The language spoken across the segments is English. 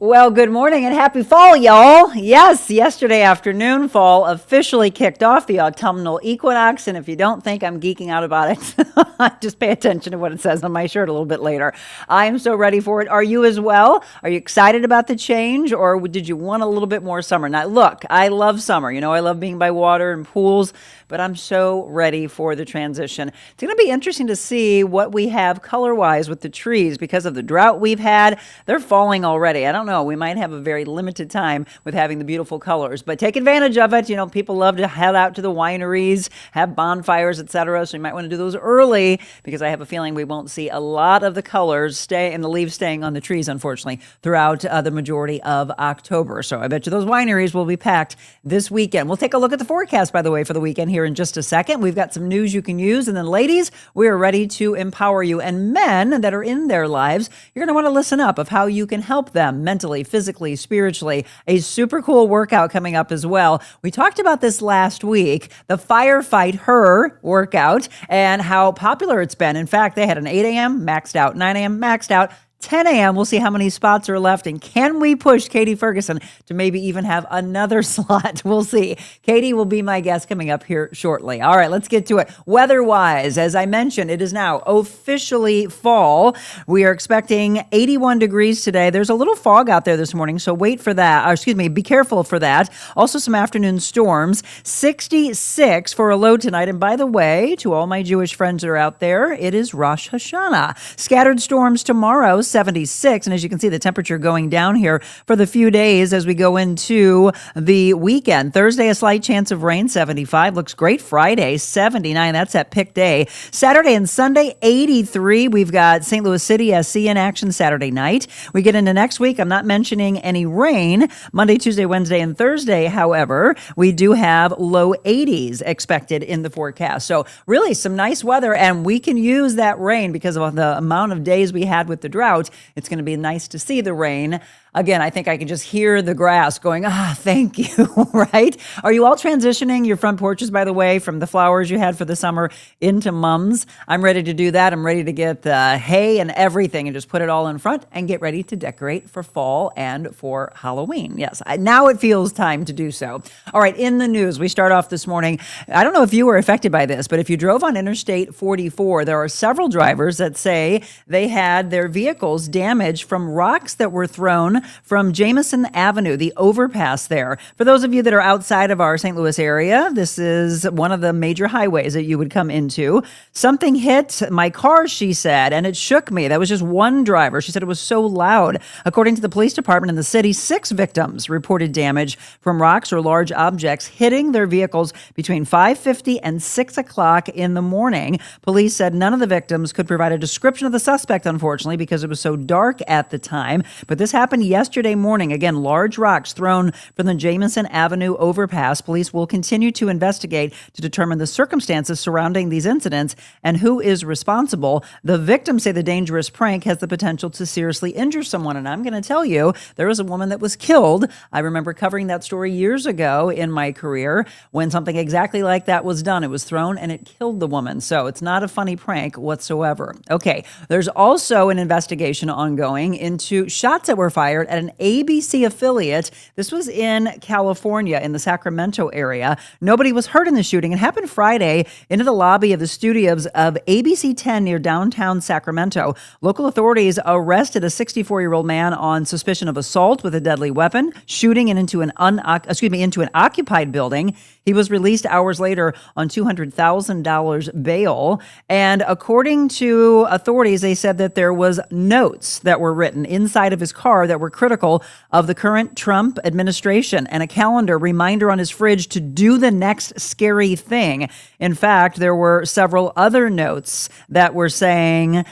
Well, good morning and happy fall, y'all. Yes, yesterday afternoon, fall officially kicked off the autumnal equinox. And if you don't think I'm geeking out about it, just pay attention to what it says on my shirt a little bit later. I am so ready for it. Are you as well? Are you excited about the change, or did you want a little bit more summer? Now, look, I love summer. I love being by water and pools, but I'm so ready for the transition. It's going to be interesting to see what we have color-wise with the trees because of the drought we've had. They're falling already. I don't know. We might have a very limited time with having the beautiful colors, but take advantage of it. People love to head out to the wineries, have bonfires, etc. So you might want to do those early because I have a feeling we won't see a lot of the colors stay and the leaves staying on the trees, unfortunately, throughout the majority of October. So I bet you those wineries will be packed this weekend. We'll take a look at the forecast, by the way, for the weekend here in just a second. We've got some news you can use. And then ladies, we are ready to empower you. And men that are in their lives, you're going to want to listen up of how you can help them mentally, physically, spiritually. A super cool workout coming up as well. We talked about this last week, the Firefight Her workout and how popular it's been. In fact, they had an 8 a.m. maxed out, 9 a.m. maxed out, 10 a.m. We'll see how many spots are left. And can we push Katie Ferguson to maybe even have another slot? We'll see. Katie will be my guest coming up here shortly. All right, let's get to it. Weather-wise, as I mentioned, it is now officially fall. We are expecting 81 degrees today. There's a little fog out there this morning, so wait for that. Be careful for that. Also some afternoon storms. 66 for a low tonight. And by the way, to all my Jewish friends that are out there, it is Rosh Hashanah. Scattered storms tomorrow, 76. And as you can see, the temperature going down here for the few days as we go into the weekend. Thursday, a slight chance of rain, 75. Looks great. Friday, 79. That's that pick day. Saturday and Sunday, 83. We've got St. Louis City SC in action Saturday night. We get into next week. I'm not mentioning any rain. Monday, Tuesday, Wednesday, and Thursday, however, we do have low 80s expected in the forecast. So really some nice weather, and we can use that rain because of the amount of days we had with the drought. It's going to be nice to see the rain. Again, I think I can just hear the grass going, thank you, right? Are you all transitioning your front porches, by the way, from the flowers you had for the summer into mums? I'm ready to do that. I'm ready to get the hay and everything and just put it all in front and get ready to decorate for fall and for Halloween. Yes, now it feels time to do so. All right, in the news, we start off this morning. I don't know if you were affected by this, but if you drove on Interstate 44, there are several drivers that say they had their vehicles damaged from rocks that were thrown from Jameson Avenue, the overpass there. For those of you that are outside of our St. Louis area, this is one of the major highways that you would come into. Something hit my car, she said, and it shook me. That was just one driver. She said it was so loud. According to the police department in the city, 6 victims reported damage from rocks or large objects hitting their vehicles between 5:50 and 6 o'clock in the morning. Police said none of the victims could provide a description of the suspect, unfortunately, because it was so dark at the time. But this happened yesterday morning. Again, large rocks thrown from the Jameson Avenue overpass. Police will continue to investigate to determine the circumstances surrounding these incidents and who is responsible. The victims say the dangerous prank has the potential to seriously injure someone. And I'm going to tell you, there was a woman that was killed. I remember covering that story years ago in my career when something exactly like that was done. It was thrown and it killed the woman. So it's not a funny prank whatsoever. Okay, there's also an investigation ongoing into shots that were fired at an ABC affiliate. This was in California, in the Sacramento area. Nobody was hurt in the shooting. It happened Friday into the lobby of the studios of ABC 10 near downtown Sacramento. Local authorities arrested a 64-year-old man on suspicion of assault with a deadly weapon, shooting into an occupied building. He was released hours later on $200,000 bail. And according to authorities, they said that there was notes that were written inside of his car that were critical of the current Trump administration and a calendar reminder on his fridge to do the next scary thing. In fact, there were several other notes that were saying,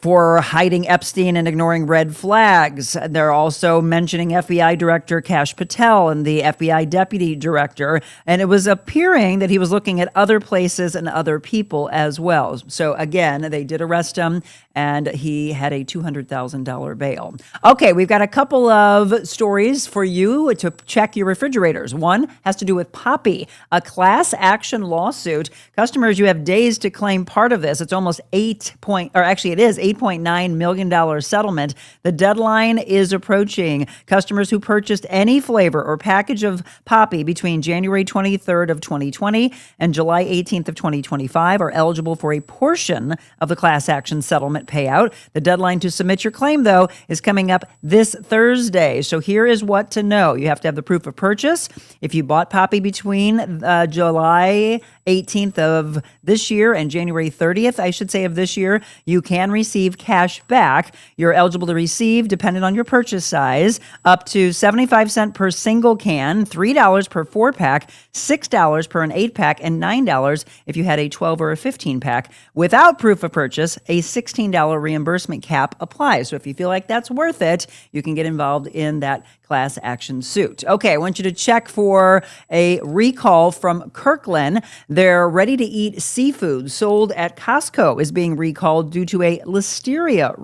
for hiding Epstein and ignoring red flags. They're also mentioning FBI Director Kash Patel and the FBI Deputy Director. And it was appearing that he was looking at other places and other people as well. So again, they did arrest him and he had a $200,000 bail. Okay, we've got a couple of stories for you to check your refrigerators. One has to do with Poppi, a class action lawsuit. Customers, you have days to claim part of this. It's almost $8.9 million settlement. The deadline is approaching. Customers who purchased any flavor or package of Poppi between January 23rd of 2020 and July 18th of 2025 are eligible for a portion of the class action settlement payout. The deadline to submit your claim, though, is coming up this Thursday. So here is what to know. You have to have the proof of purchase. If you bought Poppi between July 18th of this year and January 30th, I should say, of this year, you can receive cash back. You're eligible to receive, depending on your purchase size, up to 75 cents per single can, $3 per 4-pack, $6 per an 8-pack, and $9 if you had a 12 or a 15-pack. Without proof of purchase, a $16 reimbursement cap applies. So if you feel like that's worth it, you can get involved in that class action suit. Okay, I want you to check for a recall from Kirkland. Their ready-to-eat seafood sold at Costco is being recalled due to a listeria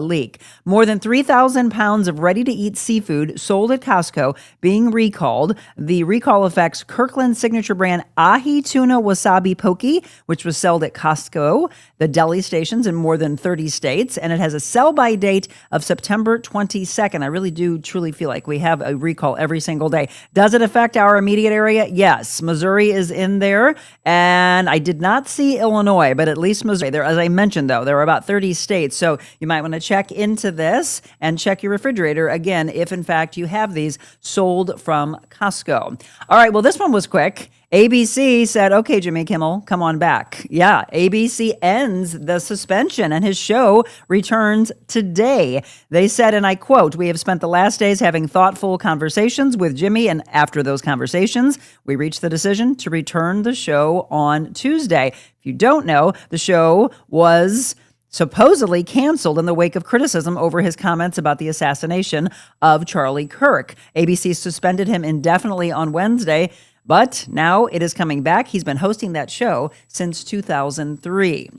leak. More than 3,000 pounds of ready-to-eat seafood sold at Costco being recalled. The recall affects Kirkland's signature brand Ahi Tuna Wasabi Poke, which was sold at Costco, the deli stations in more than 30 states, and it has a sell-by date of September 22nd. I really do truly feel like we have a recall every single day. Does it affect our immediate area? Yes. Missouri is in there, and I did not see Illinois, but at least Missouri. There, as I mentioned, though, there are about 30 states, so you might want to check into this and check your refrigerator again if, in fact, you have these sold from Costco. All right, well, this one was quick. ABC said, okay, Jimmy Kimmel, come on back. Yeah, ABC ends the suspension and his show returns today. They said, and I quote, "We have spent the last days having thoughtful conversations with Jimmy, and after those conversations, we reached the decision to return the show on Tuesday." If you don't know, the show was supposedly canceled in the wake of criticism over his comments about the assassination of Charlie Kirk. ABC suspended him indefinitely on Wednesday, but now it is coming back. He's been hosting that show since 2003.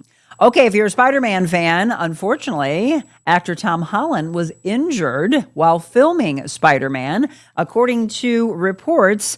Okay, if you're a Spider-Man fan, unfortunately, actor Tom Holland was injured while filming Spider-Man. According to reports,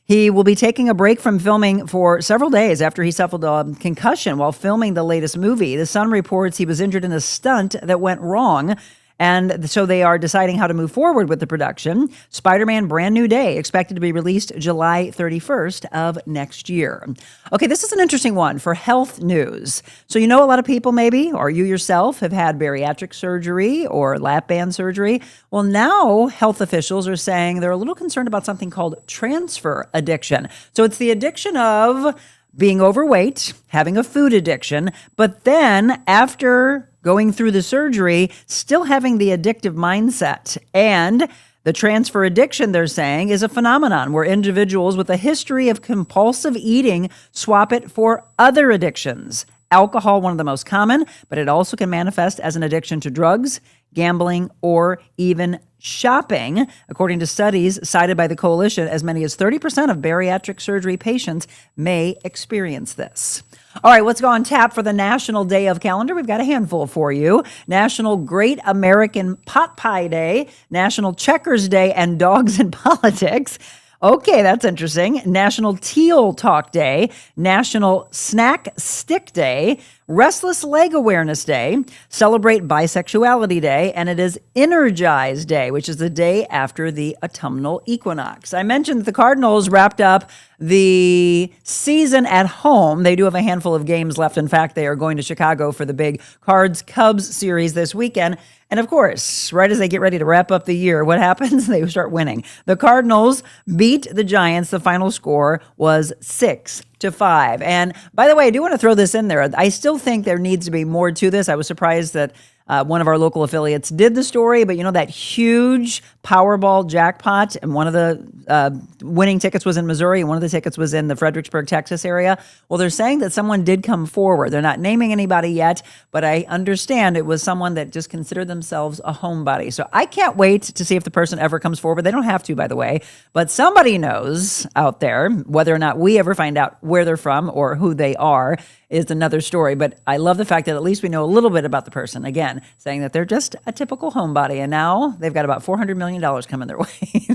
he will be taking a break from filming for several days after he suffered a concussion while filming the latest movie. The Sun reports he was injured in a stunt that went wrong, and so they are deciding how to move forward with the production. Spider-Man Brand New Day, expected to be released July 31st of next year. Okay, this is an interesting one for health news. So you know a lot of people maybe, or you yourself, have had bariatric surgery or lap band surgery. Well, now health officials are saying they're a little concerned about something called transfer addiction. So it's the addiction of being overweight, having a food addiction, but then after going through the surgery, still having the addictive mindset. And the transfer addiction, they're saying, is a phenomenon where individuals with a history of compulsive eating swap it for other addictions. Alcohol, one of the most common, but it also can manifest as an addiction to drugs, gambling, or even shopping. According to studies cited by the coalition, as many as 30% of bariatric surgery patients may experience this. All right, what's on tap for the National Day of Calendar? We've got a handful for you. National Great American Pot Pie Day, National Checkers Day, and Dogs in Politics. Okay, that's interesting. National Teal Talk Day, National Snack Stick Day, Restless Leg Awareness Day, Celebrate Bisexuality Day, and it is Energize Day, which is the day after the autumnal equinox. I mentioned that the Cardinals wrapped up the season at home. They do have a handful of games left. In fact, they are going to Chicago for the big Cards-Cubs series this weekend. And of course, right as they get ready to wrap up the year, what happens? They start winning. The Cardinals beat the Giants. The final score was 6-5. And by the way, I do want to throw this in there. I still think there needs to be more to this. I was surprised that one of our local affiliates did the story, but you know, that huge Powerball jackpot, and one of the winning tickets was in Missouri, and one of the tickets was in the Fredericksburg, Texas area. Well, they're saying that someone did come forward. They're not naming anybody yet, but I understand it was someone that just considered themselves a homebody. So I can't wait to see if the person ever comes forward. They don't have to, by the way, but somebody knows out there. Whether or not we ever find out where they're from or who they are is another story. But I love the fact that at least we know a little bit about the person. Again, saying that they're just a typical homebody, and now they've got about $400 million coming their way.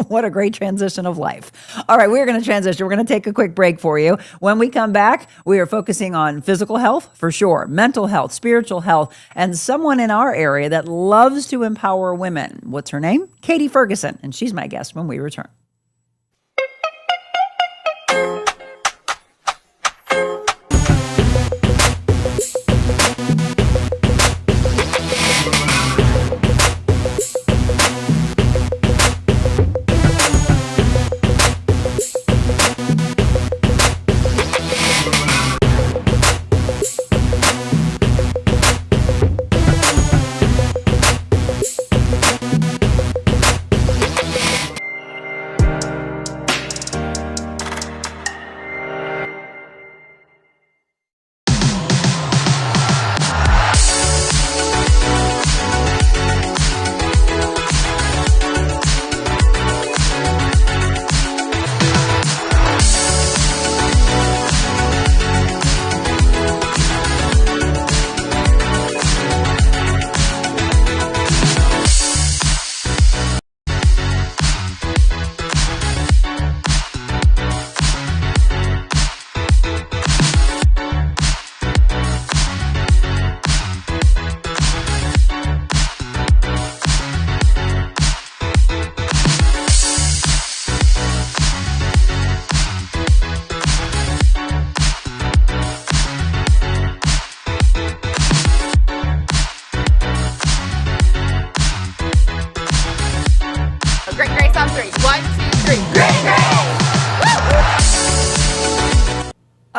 What a great transition of life. All right, we're going to transition. We're going to take a quick break for you. When we come back, we are focusing on physical health, for sure, mental health, spiritual health, and someone in our area that loves to empower women. What's her name? Katie Ferguson, and she's my guest when we return.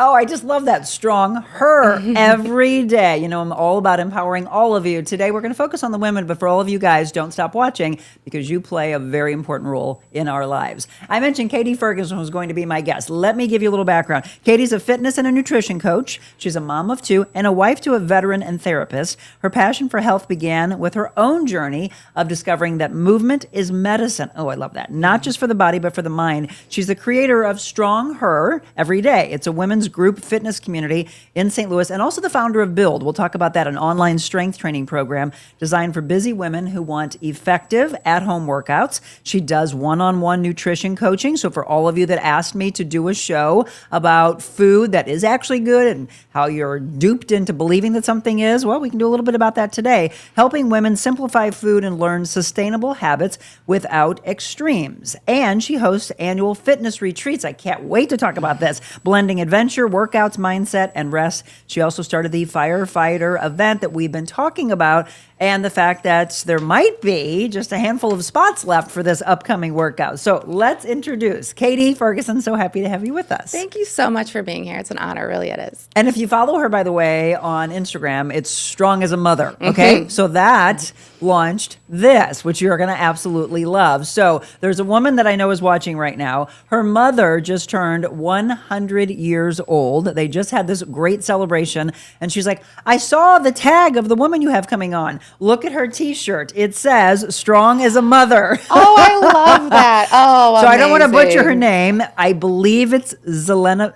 Oh, I just love that. Strong her every day. You know, I'm all about empowering all of you. Today, we're going to focus on the women, but for all of you guys, don't stop watching because you play a very important role in our lives. I mentioned Katie Ferguson was going to be my guest. Let me give you a little background. Katie's a fitness and a nutrition coach. She's a mom of two and a wife to a veteran and therapist. Her passion for health began with her own journey of discovering that movement is medicine. Oh, I love that. Not just for the body, but for the mind. She's the creator of Strong Her Every Day. It's a women's group fitness community in St. Louis, and also the founder of Build. We'll talk about that, an online strength training program designed for busy women who want effective at-home workouts. She does one-on-one nutrition coaching. So for all of you that asked me to do a show about food that is actually good and how you're duped into believing that something is, well, we can do a little bit about that today. Helping women simplify food and learn sustainable habits without extremes. And she hosts annual fitness retreats. I can't wait to talk about this. Blending adventure, workouts, mindset, and rest. She also started the firefighter event that we've been talking about, and the fact that there might be just a handful of spots left for this upcoming workout. So let's introduce Katie Ferguson. So happy to have you with us. Thank you so much for being here. It's an honor, really it is. And if you follow her, by the way, on Instagram, it's Strong as a Mother, okay? So that launched this, which you're going to absolutely love. So there's a woman that I know is watching right now. Her mother just turned 100 years old. They just had this great celebration, and she's like, I saw the tag of the woman you have coming on. Look at her t-shirt. It says Strong as a Mother. Oh, I love that. Oh, so amazing. I don't want to butcher her name. I believe it's Mira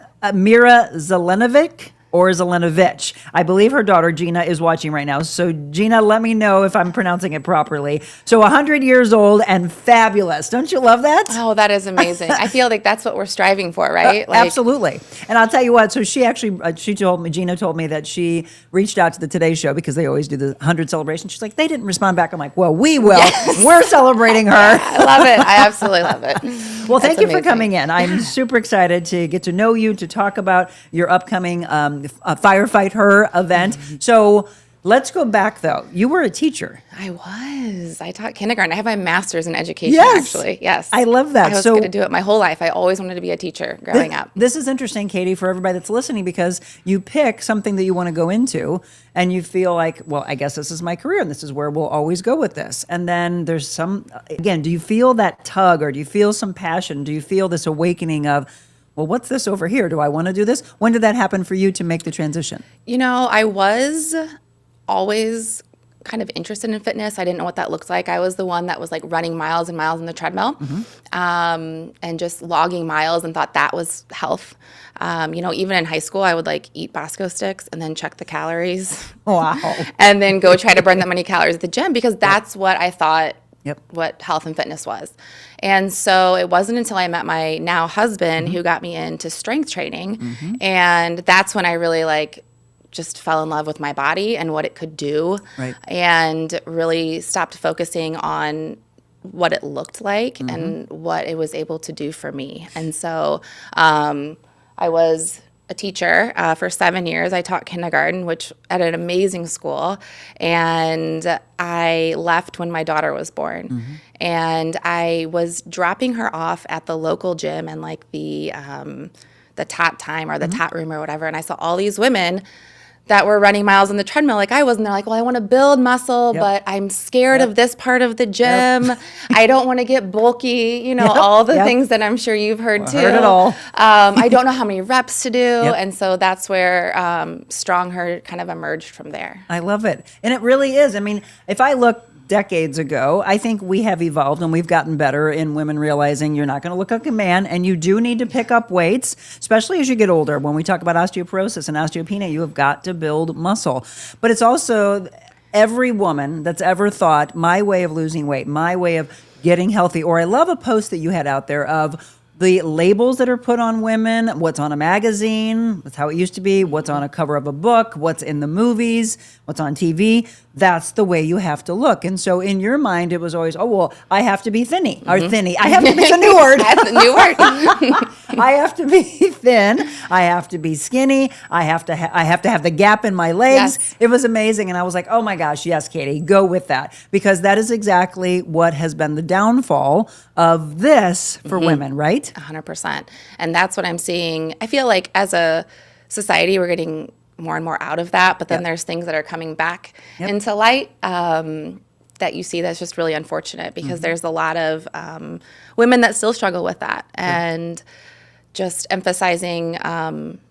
Zelenovic or Zelenovich. I believe her daughter Gina is watching right now. So Gina, let me know if I'm pronouncing it properly. So 100 years old and fabulous. Don't you love that? Oh, that is amazing. I feel like that's what we're striving for, right? Absolutely. And I'll tell you what, so she actually, Gina told me that she reached out to the Today Show because they always do the 100 celebration. She's like, they didn't respond back. I'm like, well, we will. Yes. We're celebrating her. I love it. I absolutely love it. Well, thank you for coming in. I'm super excited to get to know you, to talk about your upcoming Firefight Her event. So Let's go back though. You were a teacher. I was. I taught kindergarten. I have my master's in education, Yes. actually. Yes. I love that. I was So- going to do it my whole life. I always wanted to be a teacher growing up. This is interesting, Katie, for everybody that's listening, because you pick something that you want to go into and you feel like, well, I guess this is my career and this is where we'll always go with this. And then there's some, again, do you feel that tug, or do you feel some passion? Do you feel this awakening of, well, what's this over here? Do I want to do this? When did that happen for you to make the transition? I was always kind of interested in fitness. I didn't know what that looked like. I was the one that was like running miles and miles on the treadmill, and just logging miles, and thought that was health. Even in high school, I would like eat Bosco sticks and then check the calories. Wow. And then go try to burn that many calories at the gym, because that's what I thought Yep. what health and fitness was. And so it wasn't until I met my now husband who got me into strength training. And that's when I really just fell in love with my body and what it could do. Right. And really stopped focusing on what it looked like and what it was able to do for me. And so I was a teacher for 7 years. I taught kindergarten, which at an amazing school. And I left when my daughter was born. And I was dropping her off at the local gym and the tot time or the tot room or whatever. And I saw all these women that were running miles on the treadmill like I was. And they're like, well, I want to build muscle, but I'm scared of this part of the gym. I don't want to get bulky, all the things that I'm sure you've heard too. Heard it all. I don't know how many reps to do. And so that's where Strong Her kind of emerged from there. I love it. And it really is. I mean, if I look decades ago, I think we have evolved and we've gotten better in women realizing you're not going to look like a man, and you do need to pick up weights, especially as you get older. When we talk about osteoporosis and osteopenia, you have got to build muscle. But it's also every woman that's ever thought, my way of losing weight, my way of getting healthy. Or I love a post that you had out there of the labels that are put on women, what's on a magazine, that's how it used to be, what's on a cover of a book, what's in the movies, what's on TV. That's the way you have to look. And so in your mind, it was always, oh, well, I have to be thinny, or thinny. I have to be, it's a new word. That's a new word. I have to be thin. I have to be skinny. I have to have the gap in my legs. Yes. It was amazing. And I was like, oh my gosh, yes, Katie, go with that. Because that is exactly what has been the downfall of this for women, right? 100%. And that's what I'm seeing. I feel like as a society, we're getting more and more out of that. But then there's things that are coming back into light that you see that's just really unfortunate, because there's a lot of women that still struggle with that. And just emphasizing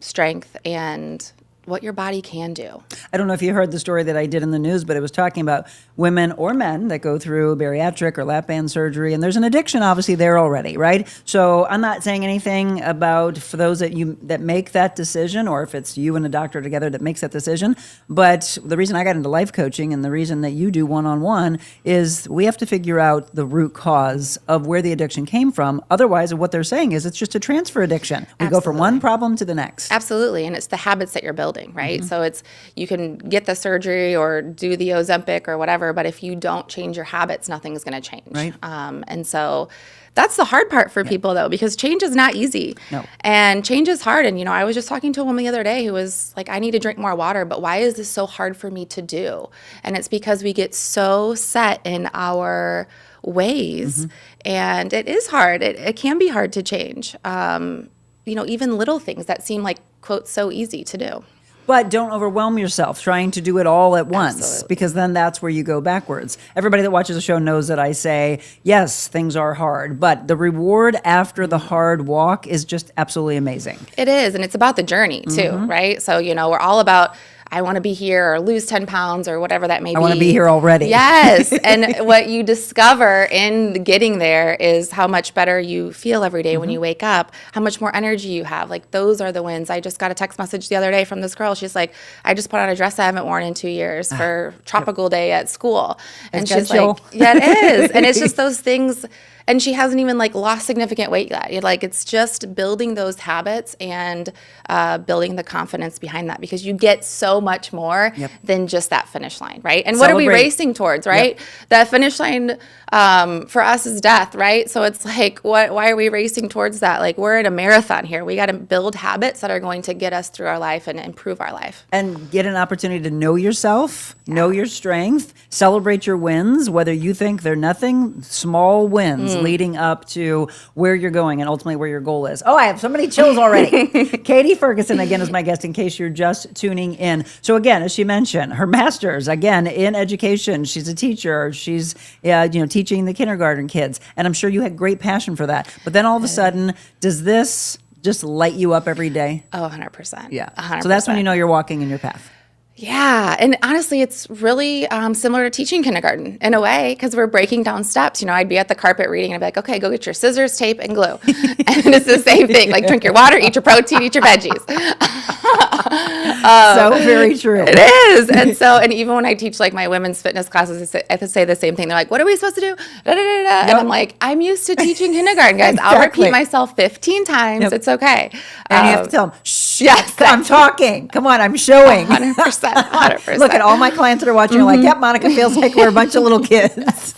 strength and what your body can do. I don't know if you heard the story that I did in the news, but it was talking about women or men that go through bariatric or lap band surgery, and there's an addiction obviously there already, right? So I'm not saying anything about for those that make that decision, or if it's you and a doctor together that makes that decision. But the reason I got into life coaching and the reason that you do one-on-one is we have to figure out the root cause of where the addiction came from. Otherwise, what they're saying is it's just a transfer addiction. We go from one problem to the next. Absolutely. And it's the habits that you're building, right? So you can get the surgery or do the Ozempic or whatever, but if you don't change your habits, nothing's going to change. Right. And so that's the hard part for people, though, because change is not easy. No. And change is hard. And, I was just talking to a woman the other day who was like, I need to drink more water, but why is this so hard for me to do? And it's because we get so set in our ways, and it is hard. It can be hard to change. Even little things that seem like, quote, so easy to do. But don't overwhelm yourself trying to do it all at once. Absolutely. Because then that's where you go backwards. Everybody that watches the show knows that I say, yes, things are hard, but the reward after the hard walk is just absolutely amazing. It is, and it's about the journey too, right? So, we're all about, I want to be here or lose 10 pounds or whatever that may be. I want to be here already. Yes. And what you discover in getting there is how much better you feel every day when you wake up, how much more energy you have. Like, those are the wins. I just got a text message the other day from this girl. She's like, I just put on a dress I haven't worn in 2 years for tropical day at school. And she's like, yeah, it is. And it's just those things. And she hasn't even lost significant weight yet. It's just building those habits and building the confidence behind that, because you get so so much more Yep. than just that finish line, right? And what are we Celebrate. racing towards, right? That finish line for us is death, right? So it's like, why are we racing towards that? Like, we're in a marathon here. We got to build habits that are going to get us through our life and improve our life. And get an opportunity to know yourself, know your strength, celebrate your wins, whether you think they're nothing, small wins leading up to where you're going and ultimately where your goal is. Oh, I have so many chills already. Katie Ferguson, again, is my guest in case you're just tuning in. So again, as she mentioned, her master's, again, in education. She's a teacher. She's, teaching the kindergarten kids. And I'm sure you had great passion for that. But then all of a sudden, does this just light you up every day? Oh, 100%. Yeah. 100%. So that's when you know you're walking in your path. Yeah. And honestly, it's really similar to teaching kindergarten in a way, because we're breaking down steps. I'd be at the carpet reading and I'd be like, okay, go get your scissors, tape, and glue. And it's the same thing. Like, drink your water, eat your protein, eat your veggies. So very true. It is. And even when I teach like my women's fitness classes, I say the same thing. They're like, what are we supposed to do? Da, da, da, da. And I'm like, I'm used to teaching kindergarten, guys. I'll Exactly. repeat myself 15 times. Yep. It's okay. And you have to tell them, shh, Yes. I'm talking. Come on, I'm showing. 100%. 100%. Look at all my clients that are watching are like, yep, Monica feels like we're a bunch of little kids.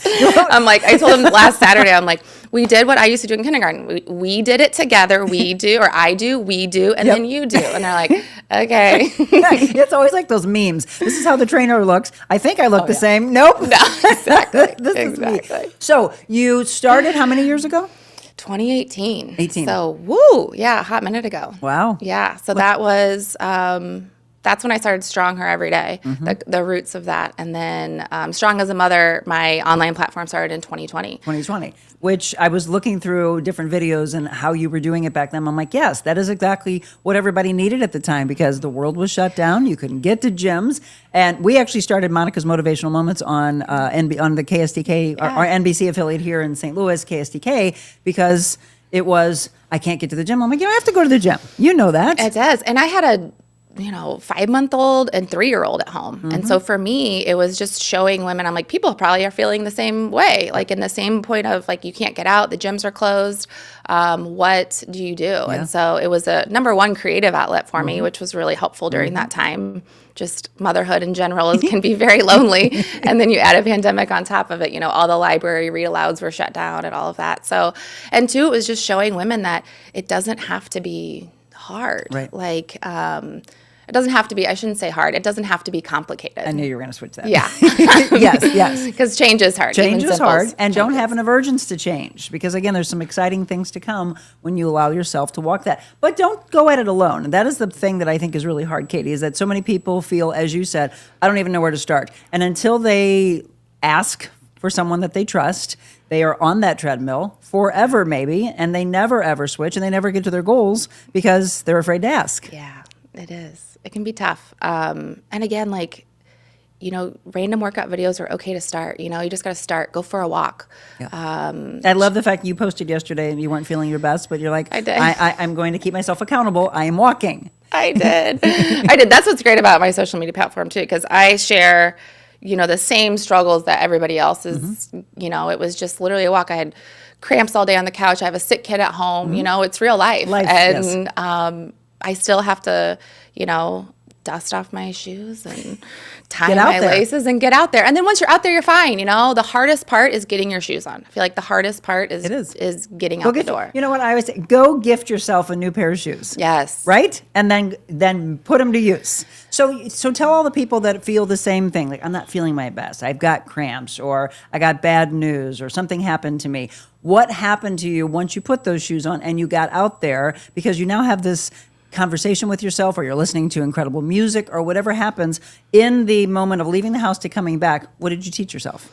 I'm like, I told them last Saturday, I'm like, we did what I used to do in kindergarten. We did it together. We do, or I do, we do, and then you do. And they're like, okay. It's always like those memes. This is how the trainer looks. I think I look the same. Nope. No, exactly. This is me. Exactly. So you started how many years ago? 2018. 18. So, woo, yeah, a hot minute ago. Wow. Yeah, so that was, that's when I started Strong Her Every Day, the roots of that. And then Strong as a Mother, my online platform started in 2020. 2020, which I was looking through different videos and how you were doing it back then. I'm like, yes, that is exactly what everybody needed at the time because the world was shut down. You couldn't get to gyms. And we actually started Monica's Motivational Moments on the KSTK, our NBC affiliate here in St. Louis, KSTK, because it was, I can't get to the gym. I'm like, I have to go to the gym. You know that. It does. And I had a 5-month-old and 3-year-old at home. And so for me, it was just showing women, I'm like, people probably are feeling the same way, like in the same point of like, you can't get out, the gyms are closed. What do you do? Yeah. And so it was a number one creative outlet for me, which was really helpful during that time. Just motherhood in general can be very lonely. And then you add a pandemic on top of it, all the library read alouds were shut down and all of that. So, and two, it was just showing women that it doesn't have to be hard. Right. Like, it doesn't have to be, I shouldn't say hard. It doesn't have to be complicated. I knew you were going to switch that. Yeah. Yes. Because change is hard. Change even is simple hard, and don't changes. have an aversions to change because, again, there's some exciting things to come when you allow yourself to walk that. But don't go at it alone. And that is the thing that I think is really hard, Katie, is that so many people feel, as you said, I don't even know where to start. And until they ask for someone that they trust, they are on that treadmill forever, maybe, and they never, ever switch, and they never get to their goals because they're afraid to ask. Yeah, it is. It can be tough. And again, like, random workout videos are okay to start. You just got to start. Go for a walk. Yeah. I love the fact you posted yesterday and you weren't feeling your best, but you're like, I did. I'm going to keep myself accountable. I am walking. I did. That's what's great about my social media platform, too, because I share, the same struggles that everybody else is. It was just literally a walk. I had cramps all day on the couch. I have a sick kid at home. It's real life. And I still have to, dust off my shoes and tie my laces and get out there. And then once you're out there, you're fine. The hardest part is getting your shoes on. I feel like the hardest part is getting out the door. You know what I always say? Go gift yourself a new pair of shoes. Yes. Right? And then put them to use. So tell all the people that feel the same thing. Like, I'm not feeling my best. I've got cramps, or I got bad news, or something happened to me. What happened to you once you put those shoes on and you got out there? Because you now have this conversation with yourself, or you're listening to incredible music, or whatever happens in the moment of leaving the house to coming back. What did you teach yourself?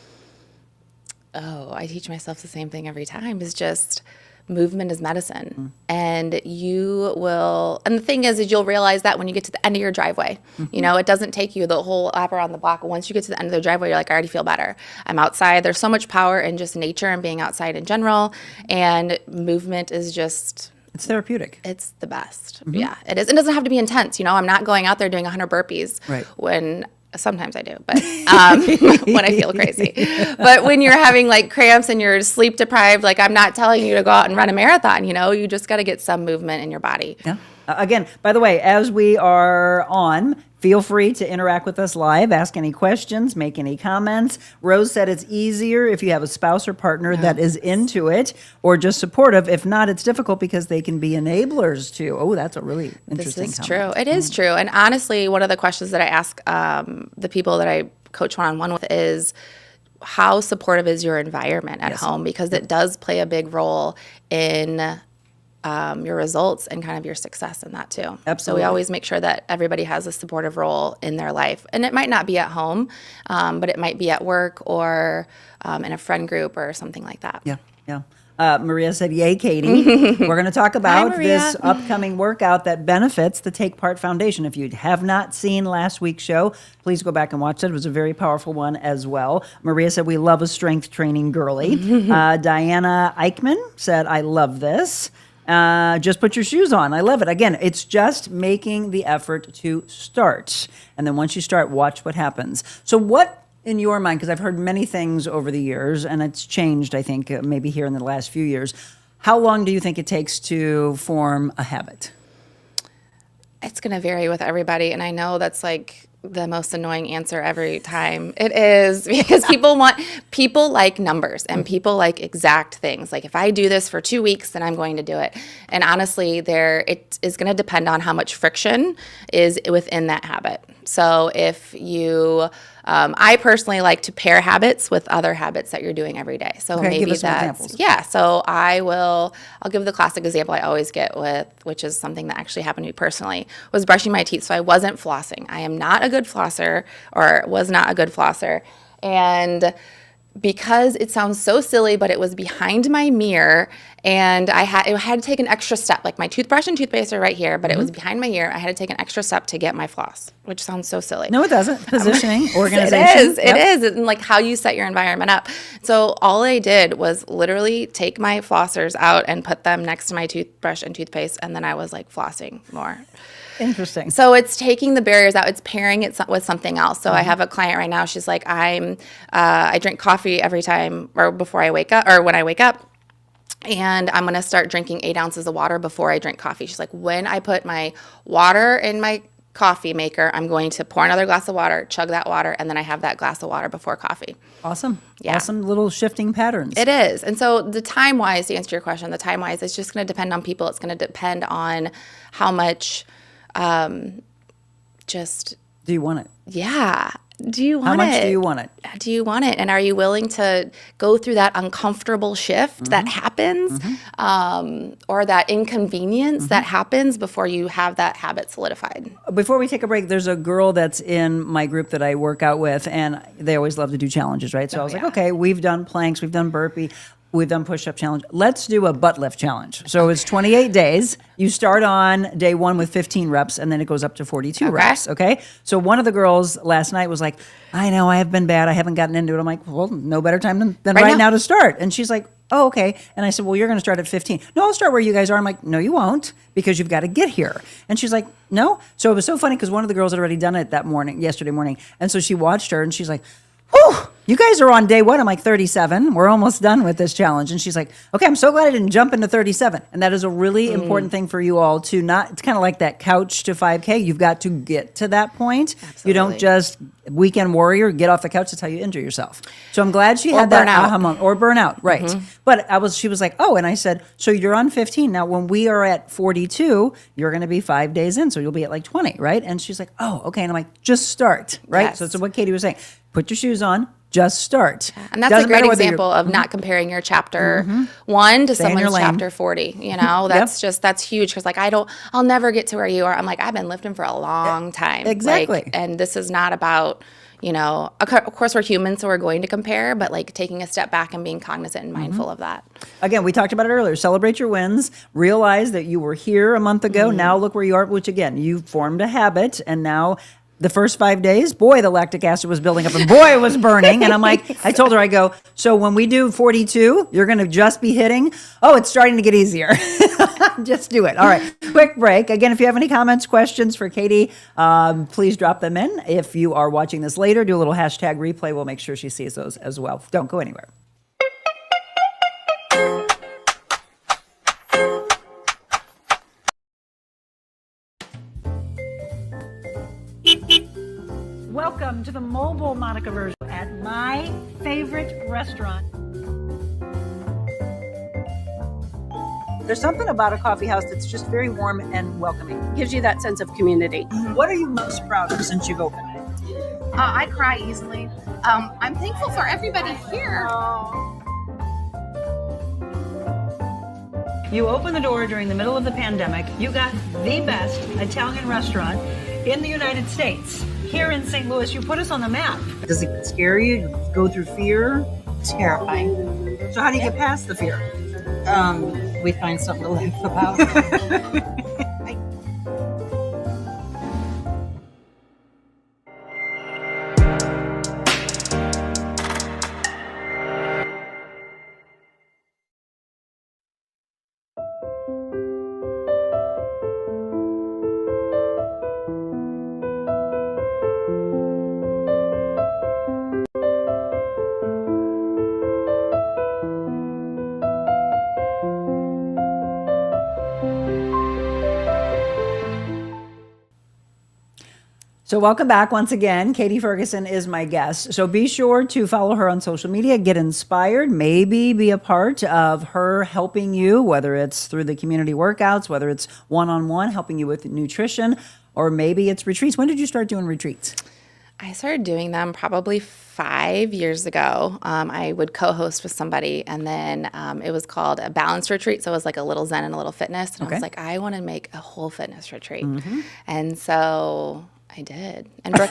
Oh, I teach myself the same thing every time. Is just movement is medicine. And you will, and the thing is you'll realize that when you get to the end of your driveway. It doesn't take you the whole lap around the block. Once you get to the end of the driveway, you're like, I already feel better. I'm outside. There's so much power in just nature and being outside in general. And movement is just, It's therapeutic. it's the best. Yeah, it is. It doesn't have to be intense. I'm not going out there doing 100 burpees Right. when sometimes I do, but when I feel crazy. But when you're having like cramps and you're sleep deprived, like I'm not telling you to go out and run a marathon, you just got to get some movement in your body. Yeah. Again, by the way, as we are on, feel free to interact with us live, ask any questions, make any comments. Rose said it's easier if you have a spouse or partner that is into it or just supportive. If not, it's difficult because they can be enablers too. Oh, that's a really interesting This is comment. true. It is true. And honestly, one of the questions that I ask the people that I coach one-on-one with is, how supportive is your environment at home? Because it does play a big role in your results and kind of your success in that too. So Absolutely. we always make sure that everybody has a supportive role in their life. And it might not be at home, but it might be at work or in a friend group or something like that. Yeah, yeah. Maria said, yay, Katie. We're going to talk about Maria. this upcoming workout that benefits the Take Part Foundation. If you have not seen last week's show, please go back and watch it. It was a very powerful one as well. Maria said, we love a strength training girly. Diana Eichmann said, I love this. Just put your shoes on. I love it. Again, it's just making the effort to start. And then once you start, watch what happens. So what, in your mind, because I've heard many things over the years, and it's changed, I think, maybe here in the last few years, how long do you think it takes to form a habit? It's going to vary with everybody. And I know that's like the most annoying answer every time. It is, because people like numbers and people like exact things. Like, if I do this for 2 weeks, then I'm going to do it. And honestly, it is going to depend on how much friction is within that habit. So if you, I personally like to pair habits with other habits that you're doing every day. So Okay, maybe give us some that's, examples. yeah. So I'll give the classic example I always get with, which is something that actually happened to me personally, was brushing my teeth. So I wasn't flossing. I am not a good flosser, or was not a good flosser. And because it sounds so silly, but it was behind my mirror, and I had to take an extra step. Like, my toothbrush and toothpaste are right here, but it was behind my ear. I had to take an extra step to get my floss, which sounds so silly. No, it doesn't. Positioning, organization. It is. Yep. It is. And like how you set your environment up. So all I did was literally take my flossers out and put them next to my toothbrush and toothpaste, and then I was like flossing more. Interesting. So it's taking the barriers out. It's pairing it with something else. So I have a client right now. She's like, I drink coffee every time, or before I wake up, or when I wake up. And I'm going to start drinking 8 ounces of water before I drink coffee. She's like, when I put my water in my coffee maker, I'm going to pour another glass of water, chug that water, and then I have that glass of water before coffee. Awesome. Yeah. Awesome little shifting patterns. It is. And so the time-wise, to answer your question, the time-wise, it's just going to depend on people. It's going to depend on how much just, Do you want it? yeah. Do you want How much it? do you want it? Do you want it? And are you willing to go through that uncomfortable shift that happens, or that inconvenience that happens before you have that habit solidified? Before we take a break, there's a girl that's in my group that I work out with, and they always love to do challenges, right? So I was like, okay, we've done planks, we've done burpee, we've done push-up challenge. Let's do a butt lift challenge. So it's 28 days. You start on day 1 with 15 reps, and then it goes up to 42 reps, okay? So one of the girls last night was like, I know, I have been bad. I haven't gotten into it. I'm like, well, no better time than right now to start. And she's like, oh, okay. And I said, well, you're going to start at 15. No, I'll start where you guys are. I'm like, no, you won't, because you've got to get here. And she's like, no. So it was so funny because one of the girls had already done it yesterday morning. And so she watched her and she's like, whew, you guys are on day what? I'm like, 37. We're almost done with this challenge. And she's like, okay, I'm so glad I didn't jump into 37. And that is a really important thing for you all to not, it's kind of like that couch to 5K. You've got to get to that point. Absolutely. You don't just weekend warrior, get off the couch. That's how you injure yourself. So I'm glad she had burn that out. aha moment, or burnout. Right. But she was like, oh, and I said, so you're on 15. Now, when we are at 42, you're going to be 5 days in. So you'll be at like 20, right? And she's like, oh, okay. And I'm like, just start, right? Yes. So it's what Katie was saying. Put your shoes on, just start. And that's Doesn't a great matter whether you're- example of not comparing your chapter 1 to Stay in your someone's lane. chapter 40. You know, that's huge. Because like, I'll never get to where you are. I'm like, I've been lifting for a long time. Exactly. Like, and this is not about, of course we're humans, so we're going to compare, but like taking a step back and being cognizant and mindful of that. Again, we talked about it earlier. Celebrate your wins. Realize that you were here a month ago. Now look where you are, which again, you formed a habit, and now the first 5 days, boy, the lactic acid was building up and boy, it was burning. And I'm like, I told her, I go, so when we do 42, you're going to just be hitting. Oh, it's starting to get easier. Just do it. All right. Quick break. Again, if you have any comments, questions for Katie, please drop them in. If you are watching this later, do a little hashtag replay. We'll make sure she sees those as well. Don't go anywhere. Welcome to the mobile Monica version at my favorite restaurant. There's something about a coffee house that's just very warm and welcoming. Gives you that sense of community. What are you most proud of since you've opened it? I cry easily. I'm thankful for everybody here. You opened the door during the middle of the pandemic. You got the best Italian restaurant in the United States. Here in St. Louis, you put us on the map. Does it scare you? You go through fear? Terrifying. So how do you get past the fear? We find something to laugh about. So welcome back once again. Katie Ferguson is my guest. So be sure to follow her on social media, get inspired, maybe be a part of her helping you, whether it's through the community workouts, whether it's one-on-one, helping you with nutrition, or maybe it's retreats. When did you start doing retreats? I started doing them probably 5 years ago. I would co-host with somebody, and then it was called a balanced retreat. So it was like a little Zen and a little fitness. And I was like, I want to make a whole fitness retreat. And so I did. And Brooke,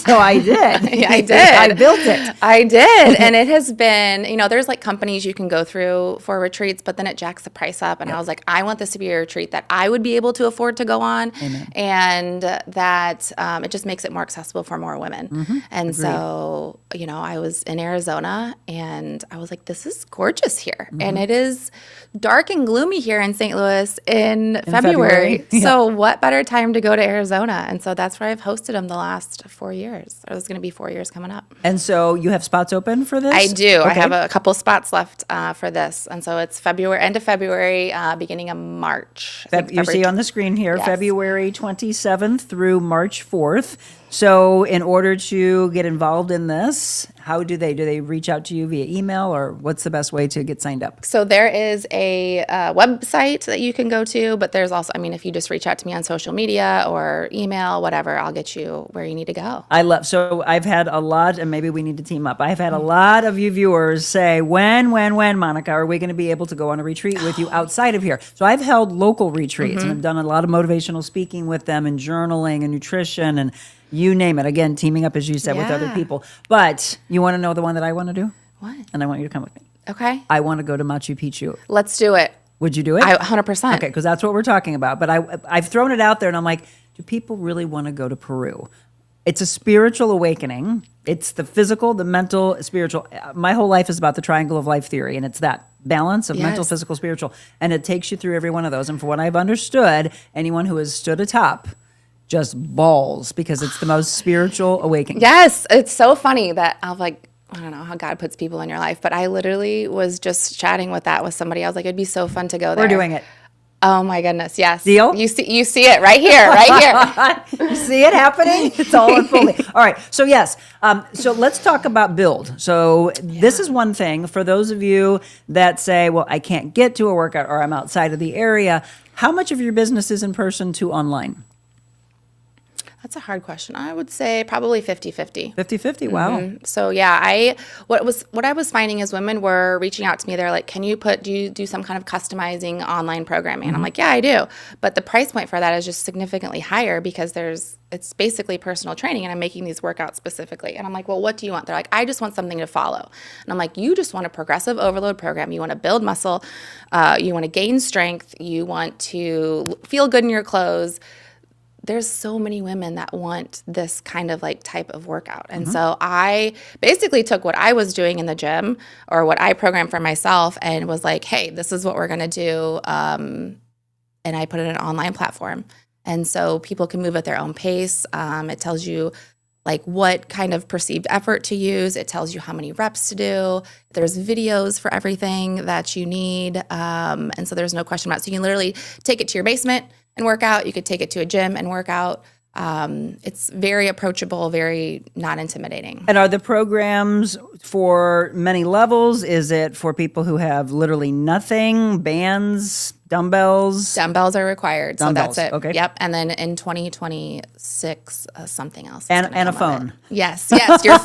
So I did. Yeah, I did. I built it. I did. And it has been, there's like companies you can go through for retreats, but then it jacks the price up. And I was like, I want this to be a retreat that I would be able to afford to go on. Amen. And that it just makes it more accessible for more women. And so, I was in Arizona and I was like, this is gorgeous here. And it is dark and gloomy here in St. Louis in February. Yeah. So what better time to go to Arizona? And so that's where I've hosted them the last 4 years. Or it's going to be 4 years coming up. And so you have spots open for this? I do. I Okay. have a couple spots left for this. And so it's end of February, beginning of March. I think You see February on the screen here, Yes. February 27th through March 4th. So in order to get involved in this, how do they reach out to you via email, or what's the best way to get signed up? So there is a website that you can go to, but there's also, if you just reach out to me on social media or email, whatever, I'll get you where you need to go. So I've had a lot, and maybe we need to team up. I've had a lot of you viewers say, when, Monica, are we going to be able to go on a retreat with you outside of here? So I've held local retreats and I've done a lot of motivational speaking with them and journaling and nutrition and you name it. Again, teaming up, as you said, with other Yeah. people. But you want to know the one that I want to do? What? And I want you to come with me. Okay. I want to go to Machu Picchu. Let's do it. Would you do it? 100%. Okay, because that's what we're talking about. But I've thrown it out there, and I'm like, do people really want to go to Peru? It's a spiritual awakening. It's the physical, the mental, spiritual. My whole life is about the triangle of life theory, and it's that balance of mental, Yes. physical, spiritual. And it takes you through every one of those. And for what I've understood, anyone who has stood atop just balls, because it's the most spiritual awakening. Yes, it's so funny that I don't know how God puts people in your life, but I literally was just chatting with somebody. I was like, it'd be so fun to go there. We're doing it. Oh my goodness, yes. Deal? You see it right here, right here. You see it happening? It's all unfolding. All right. So yes. So let's talk about build. So this is one thing for those of you that say, well, I can't get to a workout or I'm outside of the area. How much of your business is in person to online? That's a hard question. I would say probably 50-50. 50-50. Wow. So yeah, what I was finding is women were reaching out to me. They're like, do you do some kind of customizing online programming? And I'm like, yeah, I do. But the price point for that is just significantly higher because it's basically personal training and I'm making these workouts specifically. And I'm like, well, what do you want? They're like, I just want something to follow. And I'm like, you just want a progressive overload program. You want to build muscle. You want to gain strength. You want to feel good in your clothes. There's so many women that want this kind of type of workout. And so I basically took what I was doing in the gym or what I programmed for myself and was like, hey, this is what we're going to do. And I put it in an online platform. And so people can move at their own pace. It tells you what kind of perceived effort to use. It tells you how many reps to do. There's videos for everything that you need. And so there's no question about it. So you can literally take it to your basement and work out. You could take it to a gym and work out. it's very approachable, very not intimidating. And are the programs for many levels? Is it for people who have literally nothing, bands, dumbbells? Dumbbells are required, Dumbbells, so that's it. okay. Yep. And then in 2026, something else. is And gonna a come of it. phone. Yes, your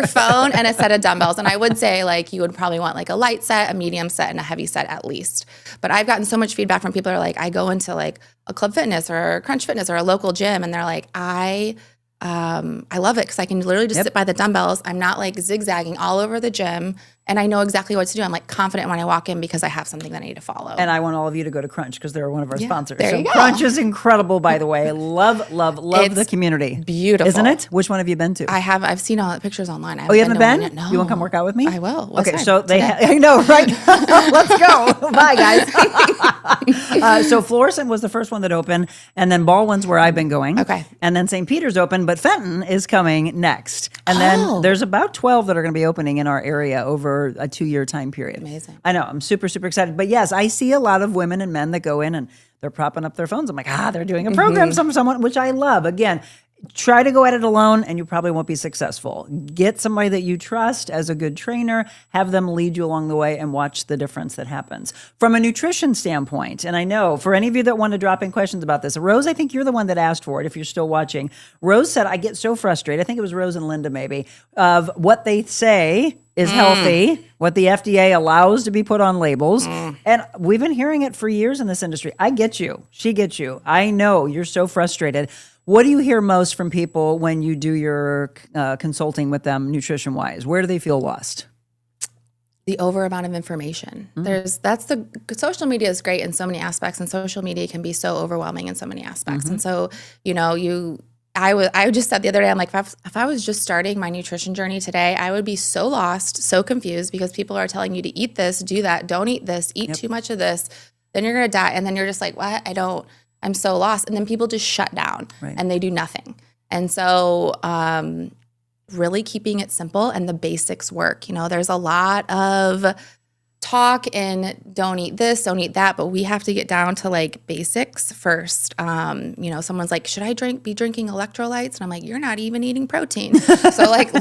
phone, and a set of dumbbells. And I would say like you would probably want like a light set, a medium set, and a heavy set at least. But I've gotten so much feedback from people who are like, I go into like a Club Fitness or Crunch Fitness or a local gym, and they're like, I love it because I can literally just sit by the dumbbells. I'm not like zigzagging all over the gym, and I know exactly what to do. I'm like confident when I walk in because I have something that I need to follow. And I want all of you to go to Crunch because they're one of our sponsors. there you go. Crunch is incredible, by the way. Love It's the community. beautiful. Isn't it? Which one have you been to? I've seen all the pictures online. Oh, you haven't to one been? yet. No. You want to come work out with me? I will. What Okay, time? so they Today? I know, right? Let's go. Bye, guys. So Florissant was the first one that opened, and then Baldwin's where I've been going. Okay. And then St. Peter's opened, but Fenton is coming next. And then there's about 12 that are going to be opening in our area over a 2-year time period. Amazing. I know. I'm super, super excited. But yes, I see a lot of women and men that go in and they're propping up their phones. I'm like, they're doing a program from someone, which I love. Again, try to go at it alone and you probably won't be successful. Get somebody that you trust as a good trainer, have them lead you along the way and watch the difference that happens. From a nutrition standpoint, and I know for any of you that want to drop in questions about this, Rose, I think you're the one that asked for it if you're still watching. Rose said, I get so frustrated. I think it was Rose and Linda maybe, of what they say is healthy, what the FDA allows to be put on labels. And we've been hearing it for years in this industry. I get you. She gets you. I know you're so frustrated. What do you hear most from people when you do your consulting with them nutrition wise? Where do they feel lost? The over amount of information. Social media is great in so many aspects, and social media can be so overwhelming in so many aspects. And so, I just said the other day, I'm like, if I was just starting my nutrition journey today, I would be so lost, so confused because people are telling you to eat this, do that, don't eat this, eat too much of this, then you're going to die. And then you're just like, what? I'm so lost. And then people just shut down and they do nothing. And so, really keeping it simple and the basics work. There's a lot of talk and don't eat this, don't eat that, but we have to get down to like basics first. Someone's like, should I be drinking electrolytes? And I'm like, you're not even eating protein. So like,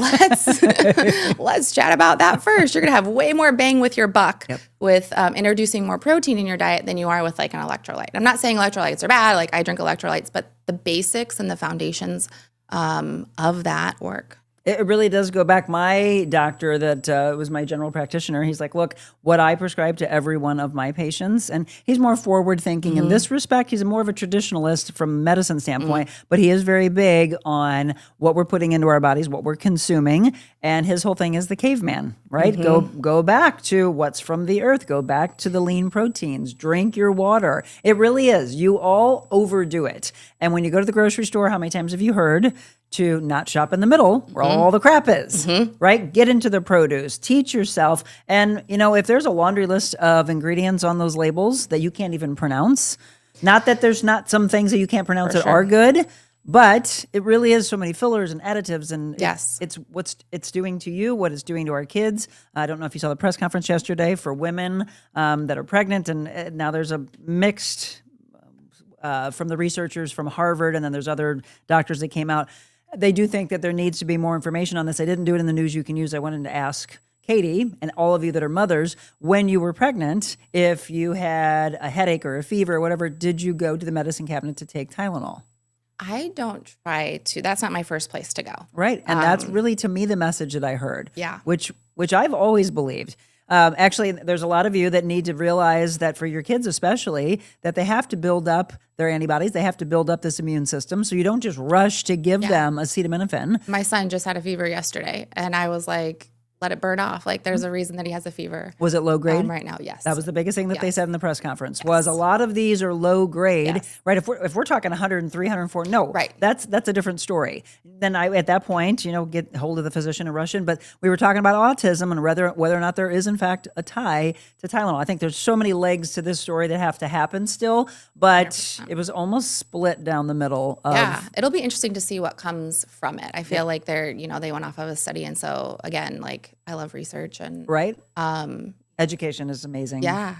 let's chat about that first. You're going to have way more bang with your buck with introducing more protein in your diet than you are with like an electrolyte. I'm not saying electrolytes are bad. Like I drink electrolytes, but the basics and the foundations of that work. It really does go back. My doctor that was my general practitioner, he's like, look, what I prescribe to every one of my patients, and he's more forward thinking in this respect. He's more of a traditionalist from a medicine standpoint, but he is very big on what we're putting into our bodies, what we're consuming. And his whole thing is the caveman, right? Go back to what's from the earth. Go back to the lean proteins. Drink your water. It really is. You all overdo it. And when you go to the grocery store, how many times have you heard to not shop in the middle where all the crap is, right? Get into the produce, teach yourself. And, if there's a laundry list of ingredients on those labels that you can't even pronounce, not that there's not some things that you can't pronounce that are good, but it really is so many fillers and additives, and it's what it's doing to you, what it's doing to our kids. I don't know if you saw the press conference yesterday for women that are pregnant, and now there's a mixed from the researchers from Harvard, and then there's other doctors that came out. They do think that there needs to be more information on this. I didn't do it in the news you can use. I wanted to ask Katie and all of you that are mothers, when you were pregnant, if you had a headache or a fever or whatever, did you go to the medicine cabinet to take Tylenol? I don't try to. That's not my first place to go. Right. And that's really, to me, the message that I heard. Yeah. Which I've always believed. Actually, there's a lot of you that need to realize that for your kids especially, that they have to build up their antibodies. They have to build up this immune system. So you don't just rush to give them acetaminophen. My son just had a fever yesterday, and I was like, let it burn off. Like there's a reason that he has a fever. Was it low grade? Right now, yes. That was the biggest thing that they said in the press conference was a lot of these are low grade, right? If we're talking 103, 104, no, right. That's a different story. Then I, at that point, get hold of the physician and rush in. But we were talking about autism and whether or not there is in fact a tie to Tylenol. I think there's so many legs to this story that have to happen still, but 100%. It was almost split down the middle. It'll be interesting to see what comes from it. I feel like they went off of a study, and so again, like I love research and right. Education is amazing. Yeah.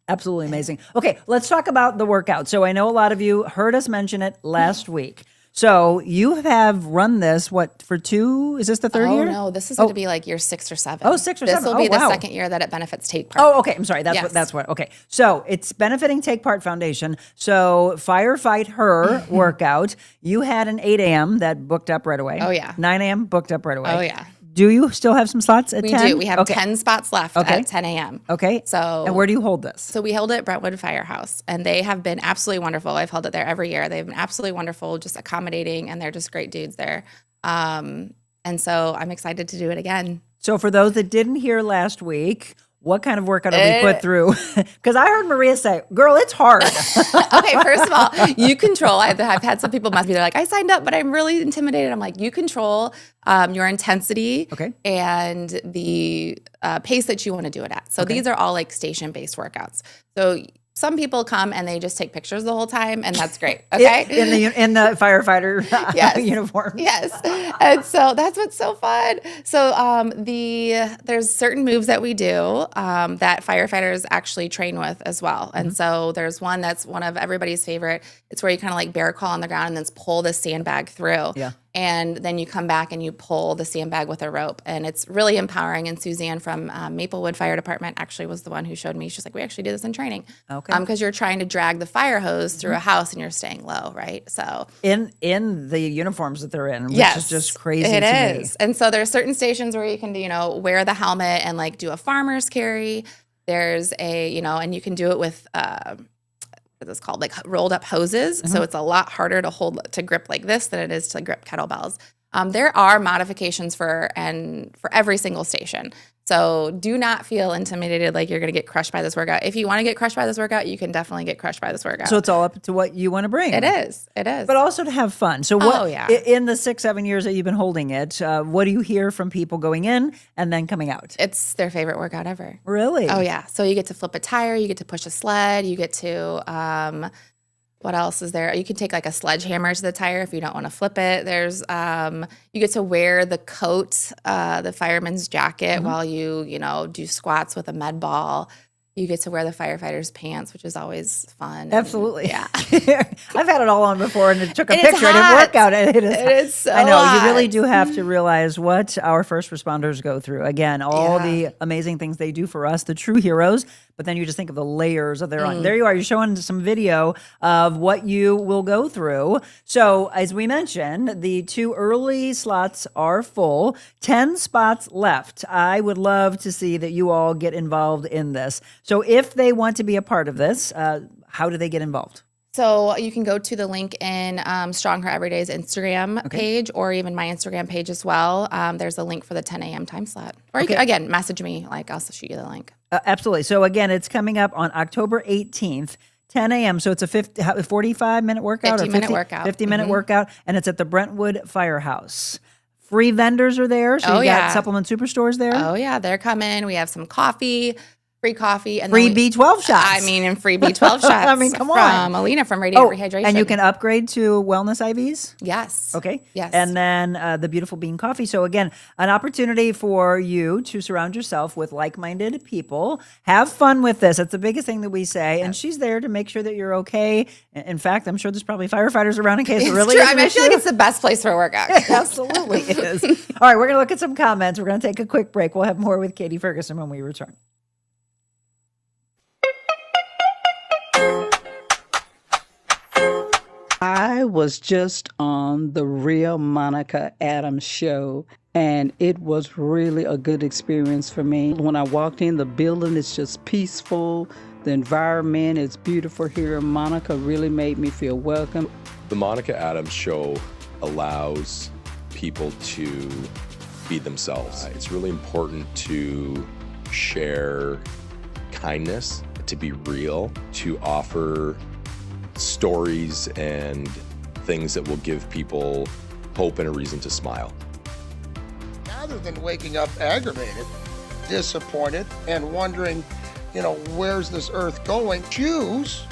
Absolutely amazing. Okay, let's talk about the workout. So I know a lot of you heard us mention it last week. So you have run this, for is this the third Oh year? no, this is going to be like year 6 or 7. Oh, 6 or 7. This will be Oh, the wow. second year that it benefits Take Part. Oh, okay. I'm sorry. Yes. That's what. Okay. So it's benefiting Take Part Foundation. So Firefight Her workout. You had an 8 a.m. that booked up right away. Oh, yeah. 9 a.m. booked up right away. Oh, yeah. Do you still have some slots at We 10? do. We have Okay. 10 spots left Okay. at 10 a.m. Okay. So- and where do you hold this? So we held it at Brentwood Firehouse, and they have been absolutely wonderful. I've held it there every year. They've been absolutely wonderful, just accommodating, and they're just great dudes there. And so I'm excited to do it again. So for those that didn't hear last week, what kind of workout have we put through? Because I heard Maria say, "Girl, it's hard." Okay, first of all, you control. I've had some people must be like, I signed up, but I'm really intimidated. I'm like, you control your intensity Okay. and the pace that you want to do it at. So these are all like station-based workouts. So some people come and they just take pictures the whole time, and that's great. Okay. in the firefighter Yes. uniform. Yes. And so that's what's so fun. So there's certain moves that we do that firefighters actually train with as well. And so there's one that's one of everybody's favorite. It's where you kind of like bear crawl on the ground and then pull the sandbag through. Yeah. And then you come back and you pull the sandbag with a rope. And it's really empowering. And Suzanne from Maplewood Fire Department actually was the one who showed me. She's like, we actually do this in training. Okay. Because you're trying to drag the fire hose through a house and you're staying low, right? So In the uniforms that they're in, which yes, is just crazy It to is. And so there's certain stations where you can do, wear the helmet and like do a farmer's carry. There's and you can do it with what is called, like rolled up hoses. So it's a lot harder to grip like this than it is to grip kettlebells. There are modifications for every single station. So do not feel intimidated like you're going to get crushed by this workout. If you want to get crushed by this workout, you can definitely get crushed by this workout. So it's all up to what you want to bring. It is. But also to have fun. So what, Oh, yeah. in the 6-7 years that you've been holding it, what do you hear from people going in and then coming out? It's their favorite workout ever. Really? Oh yeah. So you get to flip a tire, you get to push a sled, you get to what else is there? You can take like a sledgehammer to the tire if you don't want to flip it. There's you get to wear the coat, the fireman's jacket while you do squats with a med ball. You get to wear the firefighter's pants, which is always fun. Absolutely. Yeah. I've had it all on before and it took a And it's picture. It didn't hot. work out. It is so I know. You really hot. do have to realize what our first responders go through. Again, all Yeah. the amazing things they do for us, the true heroes. But then you just think of the layers of their own. There you are. You're showing some video of what you will go through. So as we mentioned, the 2 early slots are full. 10 spots left. I would love to see that you all get involved in this. So if they want to be a part of this, how do they get involved? So you can go to the link in Strong Her Everyday's Instagram page or even my Instagram page as well. There's a link for the 10 a.m. time slot. Or you can, again, message me. Like I'll shoot you the link. Absolutely. So again, it's coming up on October 18th, 10 a.m. So it's a 45-minute workout? 50-minute workout. 50-minute workout, and it's at the Brentwood Firehouse. Free vendors are there. So Oh, you got yeah. Supplement Superstores there. Oh yeah, they're coming. We have some free coffee, and Free then we- B12 shots. I mean, and free B12 shots. I mean, come on. From Alina from Radiant Rehydration. and you can upgrade to wellness IVs. Yes. Okay. Yes. And then the Beautiful Bean Coffee. So again, an opportunity for you to surround yourself with like-minded people. Have fun with this. That's the biggest thing that we say. And she's there to make sure that you're okay. In fact, I'm sure there's probably firefighters around in case it It's really true. is I an mean, I feel like issue. it's the best place for a workout. Absolutely it is. All right, we're going to look at some comments. We're going to take a quick break. We'll have more with Katie Ferguson when we return. I was just on the Real Monica Adams show, and it was really a good experience for me. When I walked in, the building is just peaceful. The environment is beautiful here. Monica really made me feel welcome. The Monica Adams Show allows people to be themselves. It's really important to share kindness, to be real, to offer stories and things that will give people hope and a reason to smile. Rather than waking up aggravated, disappointed, and wondering, where's this earth going, choose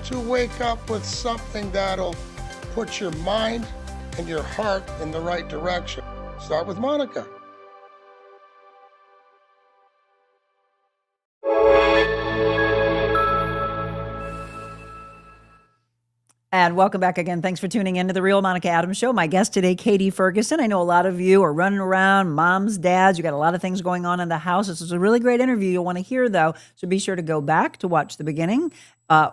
to wake up with something that'll put your mind and your heart in the right direction. Start with Monica. And welcome back again. Thanks for tuning in to the Real Monica Adams Show. My guest today, Katie Ferguson. I know a lot of you are running around, moms, dads. You got a lot of things going on in the house. This is a really great interview you'll want to hear, though. So be sure to go back to watch the beginning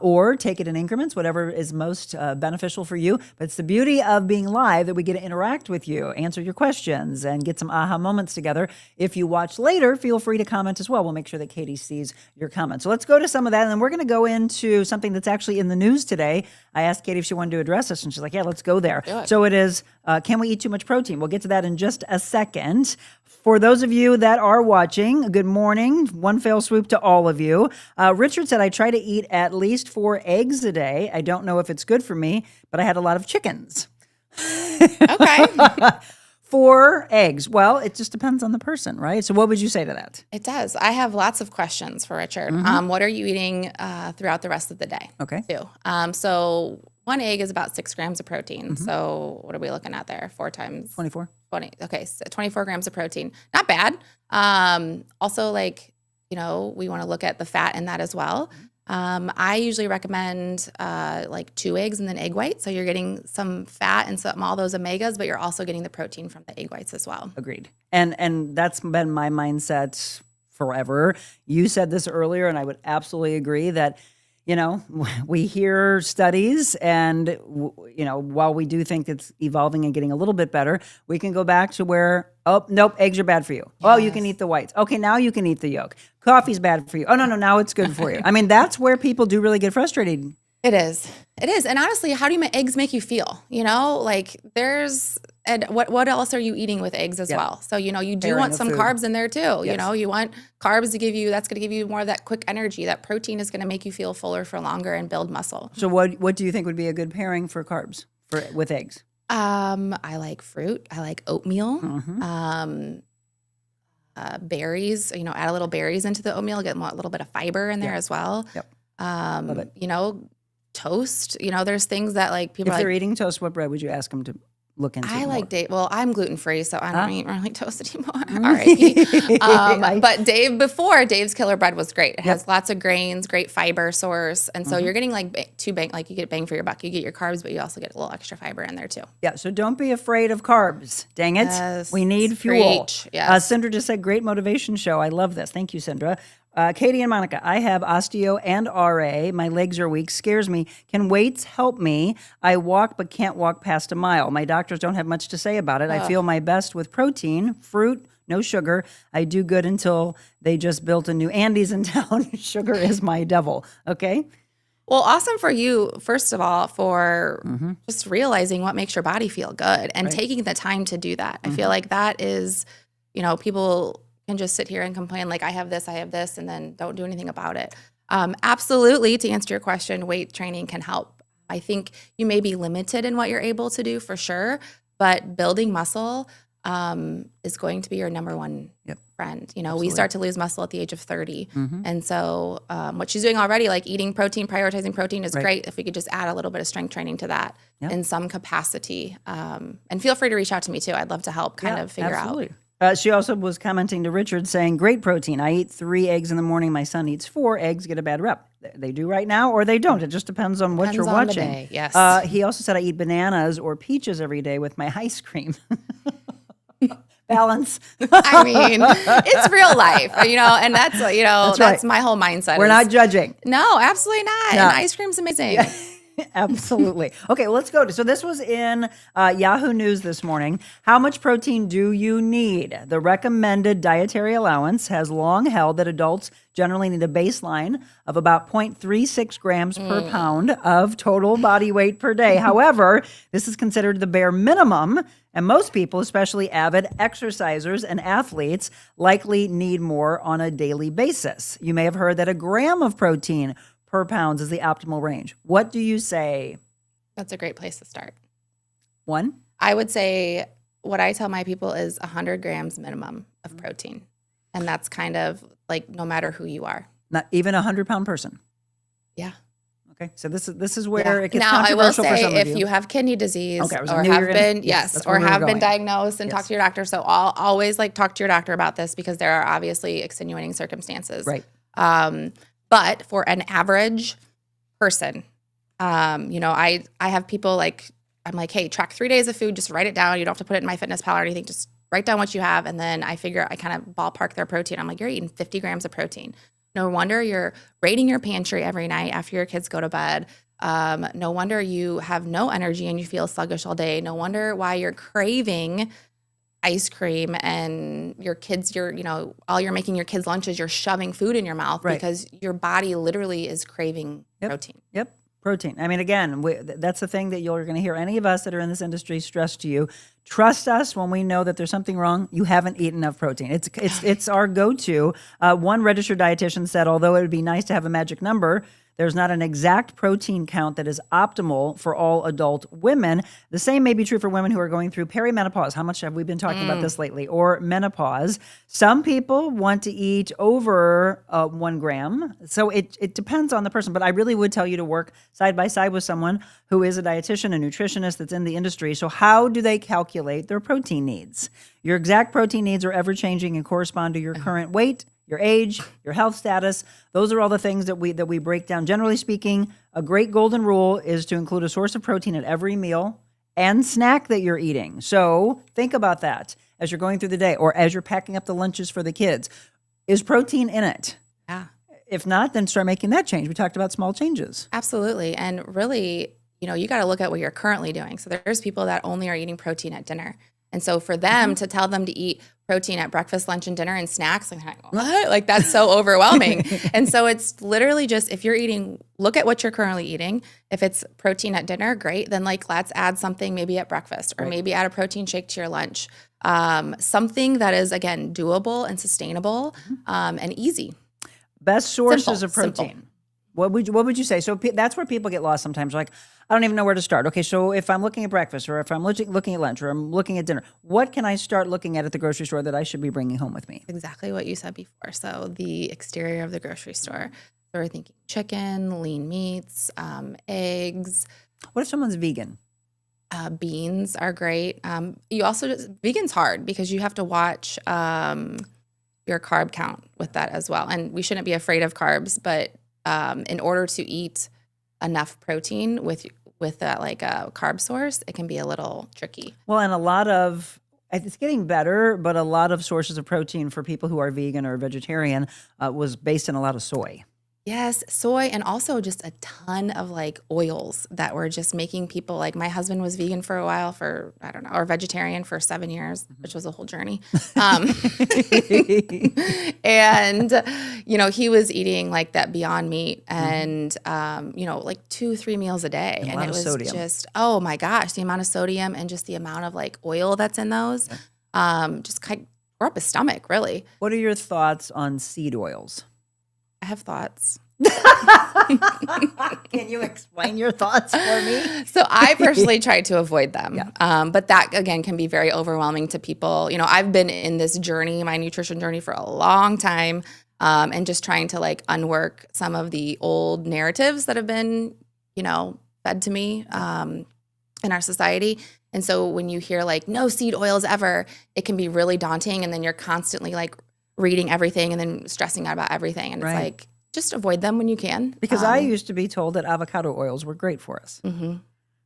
or take it in increments, whatever is most beneficial for you. But it's the beauty of being live that we get to interact with you, answer your questions, and get some aha moments together. If you watch later, feel free to comment as well. We'll make sure that Katie sees your comments. So let's go to some of that, and then we're going to go into something that's actually in the news today. I asked Katie if she wanted to address this, and she's like, yeah, let's go there. So it is, can we eat too much protein? We'll get to that in just a second. For those of you that are watching, good morning. One fell swoop to all of you. Richard said, I try to eat at least 4 eggs a day. I don't know if it's good for me, but I had a lot of chickens. Okay. 4 eggs. Well, it just depends on the person, right? So what would you say to that? It does. I have lots of questions for Richard. What are you eating throughout the rest of the day? Okay. Too. So 1 egg is about 6 grams of protein. So what are we looking at there? 4 times 24. 20. Okay, so 24 grams of protein. Not bad. Also, like, we want to look at the fat in that as well. I usually recommend like 2 eggs and then egg whites. So you're getting some fat and some all those omegas, but you're also getting the protein from the egg whites as well. Agreed. And that's been my mindset forever. You said this earlier, and I would absolutely agree that, we hear studies and, while we do think it's evolving and getting a little bit better, we can go back to where, oh, nope, eggs are bad for you. Yes. Oh, you can eat the whites. Okay, now you can eat the yolk. Coffee's bad for you. Oh, no, now it's good for you. I mean, that's where people do really get frustrated. It is. And honestly, how do eggs make you feel? And what else are you eating with eggs as well? So, you do Pairing want of some food. carbs in there too. Yes. You want carbs to that's going to give you more of that quick energy. That protein is going to make you feel fuller for longer and build muscle. So what do you think would be a good pairing for carbs with eggs? I like fruit. I like oatmeal. Berries, add a little berries into the oatmeal, get a little bit of fiber in there as well. Yep. Love it. Toast, there's things that like people If are they're like, eating toast, what bread would you ask them to look into? I like Dave. Well, I'm gluten free, so I don't eat really toast anymore. Mm. R.I.P. But Dave's Killer Bread was great. It has lots of grains, great fiber source, and so you're getting like you get bang for your buck. You get your carbs, but you also get a little extra fiber in there too. Yeah, so don't be afraid of carbs. Dang it. Yes, We need fuel. preach, yes. Sindra just said, great motivation show. I love this. Thank you, Sindra. Katie and Monica, I have osteo and RA. My legs are weak, scares me. Can weights help me? I walk but can't walk past a mile. My doctors don't have much to say about it. I feel my best with protein, fruit, no sugar. I do good until they just built a new Andy's in town. Sugar is my devil. Okay? Well, awesome for you, first of all, for just realizing what makes your body feel good and taking the time to do that. I feel like that is, people can just sit here and complain like I have this, and then don't do anything about it. Absolutely, to answer your question, weight training can help. I think you may be limited in what you're able to do for sure, but building muscle is going to be your number one friend. We start to lose muscle at the age of 30. And so what she's doing already, like eating protein, prioritizing protein is great. If we could just add a little bit of strength training to that in some capacity. And feel free to reach out to me too. I'd love to help kind of figure out. She also was commenting to Richard saying, great protein. I eat 3 eggs in the morning. My son eats 4 eggs, get a bad rep. They do right now or they don't. It just depends on what you're on the watching. day, yes. He also said, I eat bananas or peaches every day with my ice cream. Balance. I mean, it's real life, and that's my whole mindset. We're not judging. No, absolutely not. No. And ice cream's amazing. Absolutely. Okay, well, let's go to, so this was in Yahoo News this morning. How much protein do you need? The recommended dietary allowance has long held that adults generally need a baseline of about 0.36 grams per pound of total body weight per day. However, this is considered the bare minimum, and most people, especially avid exercisers and athletes, likely need more on a daily basis. You may have heard that a gram of protein per pound is the optimal range. What do you say? That's a great place to start. 1? I would say what I tell my people is 100 grams minimum of protein. And that's kind of like no matter who you are. Not even a 100-pound person. Yeah. Okay, so this is where it gets now, I will controversial for some say of if you have kidney disease Okay, I was or knew you have were gonna- been, yes, that's or where we were have been going. diagnosed and Yes. talk to your doctor. So I'll always talk to your doctor about this because there are obviously extenuating circumstances. Right. But for an average person, I have people like, I'm like, hey, track 3 days of food, just write it down. You don't have to put it in MyFitnessPal or anything. Just write down what you have. And then I kind of ballpark their protein. I'm like, you're eating 50 grams of protein. No wonder you're raiding your pantry every night after your kids go to bed. No wonder you have no energy and you feel sluggish all day. No wonder why you're craving ice cream and your kids, all you're making your kids lunches, you're shoving food in your mouth because your body literally is craving protein. Yep. Protein. I mean, again, that's the thing that you're going to hear any of us that are in this industry stress to you. Trust us when we know that there's something wrong. You haven't eaten enough protein. It's our go-to. One registered dietitian said, although it would be nice to have a magic number, there's not an exact protein count that is optimal for all adult women. The same may be true for women who are going through perimenopause. How much have we been talking about this lately? Or menopause. Some people want to eat over 1 gram. So it depends on the person. But I really would tell you to work side by side with someone who is a dietitian, a nutritionist that's in the industry. So how do they calculate their protein needs? Your exact protein needs are ever changing and correspond to your current weight, your age, your health status. Those are all the things that we break down. Generally speaking, a great golden rule is to include a source of protein at every meal and snack that you're eating. So think about that as you're going through the day or as you're packing up the lunches for the kids. Is protein in it? Yeah. If not, then start making that change. We talked about small changes. Absolutely. And really, you got to look at what you're currently doing. So there's people that only are eating protein at dinner. And so for them to tell them to eat protein at breakfast, lunch, and dinner and snacks, like, what? Like, that's so overwhelming. And so it's literally just, if you're eating, look at what you're currently eating. If it's protein at dinner, great. Then let's add something maybe at breakfast or maybe add a protein shake to your lunch. Something that is, again, doable and sustainable and easy. Best sources Simple, of protein. simple. What would you say? So that's where people get lost sometimes. Like, I don't even know where to start. Okay, so if I'm looking at breakfast or if I'm looking at lunch or I'm looking at dinner, what can I start looking at the grocery store that I should be bringing home with me? Exactly what you said before. So the exterior of the grocery store. So we're thinking chicken, lean meats, eggs. What if someone's vegan? Beans are great. You also vegan's hard because you have to watch your carb count with that as well. And we shouldn't be afraid of carbs, but in order to eat enough protein with like a carb source, it can be a little tricky. Well, and it's getting better, but a lot of sources of protein for people who are vegan or vegetarian was based in a lot of soy. Yes, soy, and also just a ton of like oils that were just making people, like, my husband was vegan for a while or vegetarian for 7 years, which was a whole journey. And, he was eating like that Beyond Meat and, like 2-3 meals a day. And a and lot it of was sodium. just, oh my gosh, the amount of sodium and just the amount of like oil that's in those, just kind of tore up his stomach, really. What are your thoughts on seed oils? I have thoughts. Can you explain your thoughts for me? So I personally try to avoid them. Yeah. But that, again, can be very overwhelming to people. I've been in this journey, my nutrition journey, for a long time, and just trying to like unwork some of the old narratives that have been, fed to me in our society. And so when you hear like no seed oils ever, it can be really daunting. And then you're constantly like reading everything and then stressing out about everything. And Right. it's like, just avoid them when you can. Because I used to be told that avocado oils were great for us. Mm-hmm.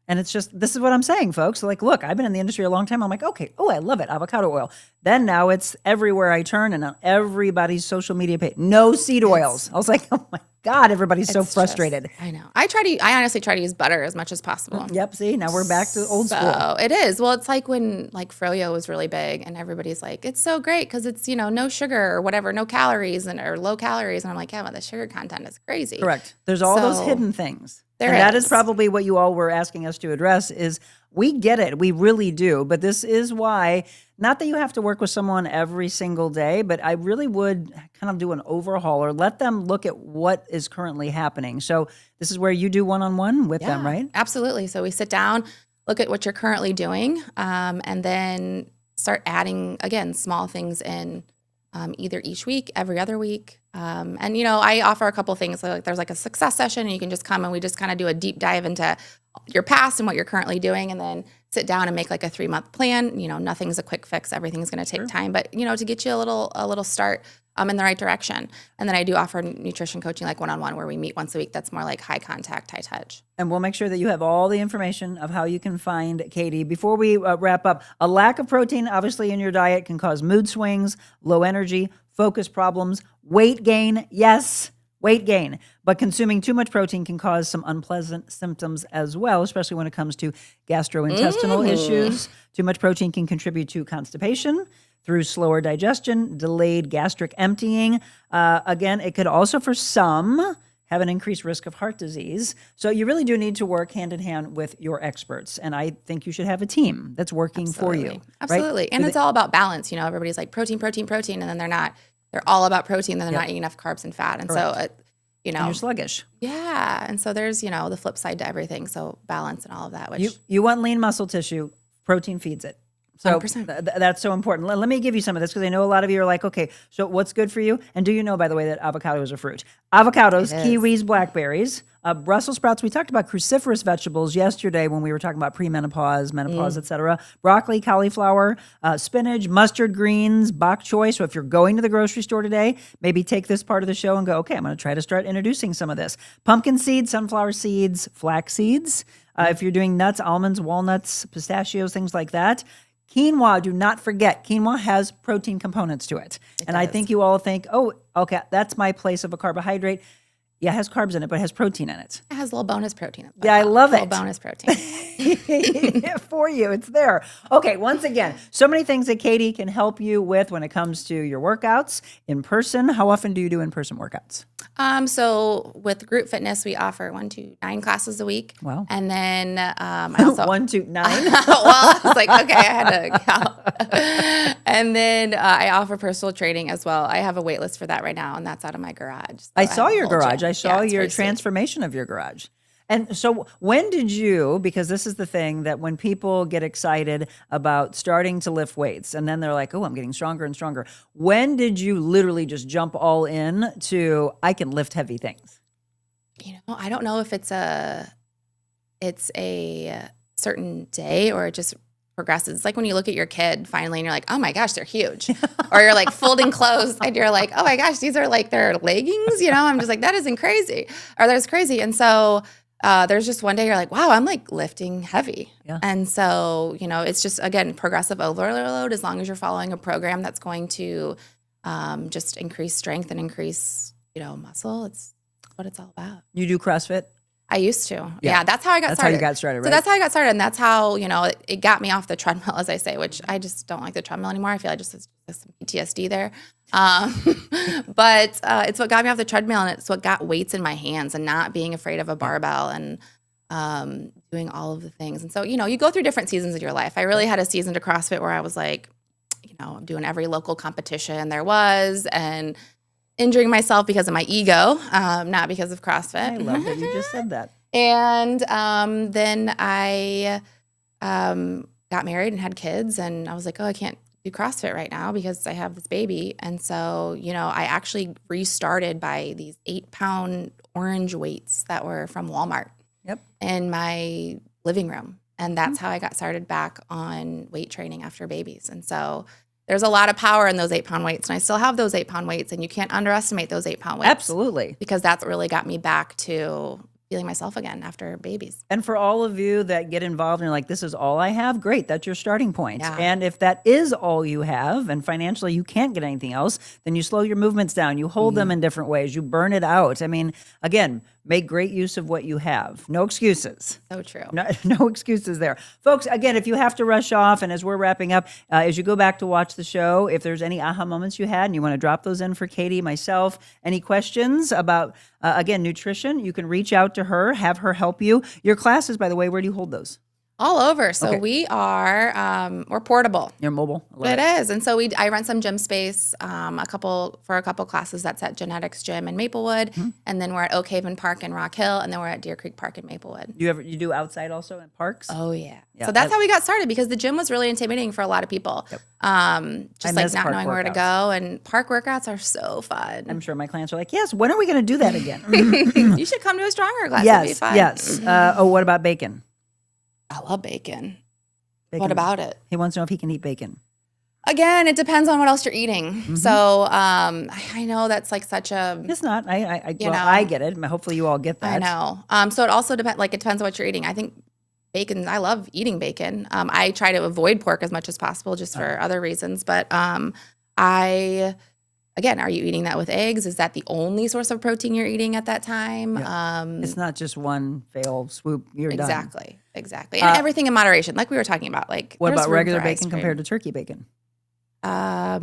And it's just, this is what I'm saying, folks. Like, look, I've been in the industry a long time. I'm like, okay, I love it, avocado oil. Then now it's everywhere I turn and on everybody's social media page, no seed oils. I was like, oh my God, everybody's so It's frustrated. I know. I honestly try to use butter as much as possible. Yep, see, now we're back to old school. So it is. Well, it's like when like Froyo was really big and everybody's like, it's so great because it's, no sugar or whatever, no calories or low calories. And I'm like, yeah, but the sugar content is crazy. Correct. There's all those So, hidden things. there And that is is. probably what you all were asking us to address is we get it. We really do. But this is why, not that you have to work with someone every single day, but I really would kind of do an overhaul or let them look at what is currently happening. So this is where you do one-on-one with them, right? Absolutely. So we sit down, look at what you're currently doing, and then start adding, again, small things in either each week, every other week. And, I offer a couple things. Like there's like a success session and you can just come and we just kind of do a deep dive into your past and what you're currently doing and then sit down and make like a 3-month plan. Nothing's a quick fix. Everything's going to take time. But, to get you a little start in the right direction. And then I do offer nutrition coaching, like one-on-one, where we meet once a week. That's more like high contact, high touch. And we'll make sure that you have all the information of how you can find Katie. Before we wrap up, a lack of protein, obviously, in your diet can cause mood swings, low energy, focus problems, weight gain. Yes, weight gain. But consuming too much protein can cause some unpleasant symptoms as well, especially when it comes to gastrointestinal issues. Too much protein can contribute to constipation through slower digestion, delayed gastric emptying. Again, it could also, for some, have an increased risk of heart disease. So you really do need to work hand in hand with your experts. And I think you should have a team that's working for you. Absolutely. Right? And it's all about balance. You know, everybody's like protein, protein, protein, and then they're all about protein, then they're not eating enough carbs and fat. And so, you know. And you're sluggish. Yeah. And so there's, you know, the flip side to everything. So balance and all of that, which You want lean muscle tissue, protein feeds it. So 100%. That's so important. Let me give you some of this because I know a lot of you are like, okay, so what's good for you? And do you know, by the way, that avocado is a fruit? Avocados, kiwis, blackberries, Brussels sprouts. We talked about cruciferous vegetables yesterday when we were talking about premenopause, menopause, etc. Broccoli, cauliflower, spinach, mustard greens, bok choy. So if you're going to the grocery store today, maybe take this part of the show and go, okay, I'm going to try to start introducing some of this. Pumpkin seeds, sunflower seeds, flax seeds. If you're doing nuts, almonds, walnuts, pistachios, things like that. Quinoa, do not forget, quinoa has protein components to it. And I think you all think, oh, okay, that's my place of a carbohydrate. Yeah, it has carbs in it, but it has protein in it. it has a little bonus protein. Yeah, I love little it. bonus protein. For you, it's there. Okay, once again, so many things that Katie can help you with when it comes to your workouts in person. How often do you do in-person workouts? So with group fitness, we offer 9 classes a week. Wow. And then I also 1, 2, 9. well, I was like, okay, I had to count. And then I offer personal training as well. I have a wait list for that right now, and that's out of my garage. So I saw have a your whole garage. gym. I saw it's your pretty sweet. transformation of your garage. And so when did you, because this is the thing that when people get excited about starting to lift weights and then they're like, oh, I'm getting stronger and stronger. When did you literally just jump all in to, I can lift heavy things? You know, I don't know if it's a certain day or it just progresses. It's like when you look at your kid finally and you're like, oh my gosh, they're huge. Or you're like folding clothes and you're like, oh my gosh, these are like their leggings. You know, I'm just like, that isn't crazy. Or that's crazy. And so there's just one day you're like, wow, I'm like lifting heavy. Yeah. And so, you know, it's just, again, progressive overload as long as you're following a program that's going to just increase strength and increase, you know, muscle. It's what it's all about. You do CrossFit? I used to. Yeah, that's how I got That's started. how you got started, right? So that's how I got started. And that's how, you know, it got me off the treadmill, as I say, which I just don't like the treadmill anymore. I feel like there's some PTSD there. But it's what got me off the treadmill, and it's what got weights in my hands and not being afraid of a barbell and doing all of the things. And so, you know, you go through different seasons of your life. I really had a season to CrossFit where I was like, you know, doing every local competition there was and injuring myself because of my ego, not because of CrossFit. I love that you just said that. And then I got married and had kids, and I was like, oh, I can't do CrossFit right now because I have this baby. And so, you know, I actually restarted by these 8-pound orange weights that were from Walmart in my living room. And that's how I got started back on weight training after babies. And so there's a lot of power in those 8-pound weights. And I still have those 8-pound weights, and you can't underestimate those 8-pound weights. Absolutely. Because that's what really got me back to feeling myself again after babies. And for all of you that get involved and you're like, this is all I have, great, that's your starting point. Yeah. And if that is all you have and financially you can't get anything else, then you slow your movements down. You hold them in different ways. You burn it out. I mean, again, make great use of what you have. No excuses. So true. No excuses there. Folks, again, if you have to rush off and as we're wrapping up, as you go back to watch the show, if there's any aha moments you had and you want to drop those in for Katie, myself, any questions about, again, nutrition, you can reach out to her, have her help you. Your classes, by the way, where do you hold those? All over. So Okay. we are, we're portable. You're mobile? I love It is. And so I rent some gym space, a couple classes. That's at Genetics Gym in Maplewood. And then we're at Oak Haven Park in Rock Hill. And then we're at Deer Creek Park in Maplewood. You do outside also in parks? Oh, yeah. Yeah, So that's that- how we got started because the gym was really intimidating for a lot of people. I Just like miss not park knowing where to workouts. go. And park workouts are so fun. I'm sure my clients are like, yes, when are we going to do that again? You should come to a stronger class. It'd be Yes, fun. yes. What about bacon? I love bacon. Bacon. What about it? He wants to know if he can eat bacon. Again, it depends on what else you're eating. So I know that's like such a, It's not. You know. I get it. Hopefully, you all get that. I know. So it also depends. Like it depends on what you're eating. I think bacon. I love eating bacon. I try to avoid pork as much as possible, just for other reasons. But again, are you eating that with eggs? Is that the only source of protein you're eating at that time? It's not just one fail swoop. You're done. Exactly. And everything in moderation, like we were talking about. Like What there's about room regular for ice bacon cream. compared to turkey bacon? I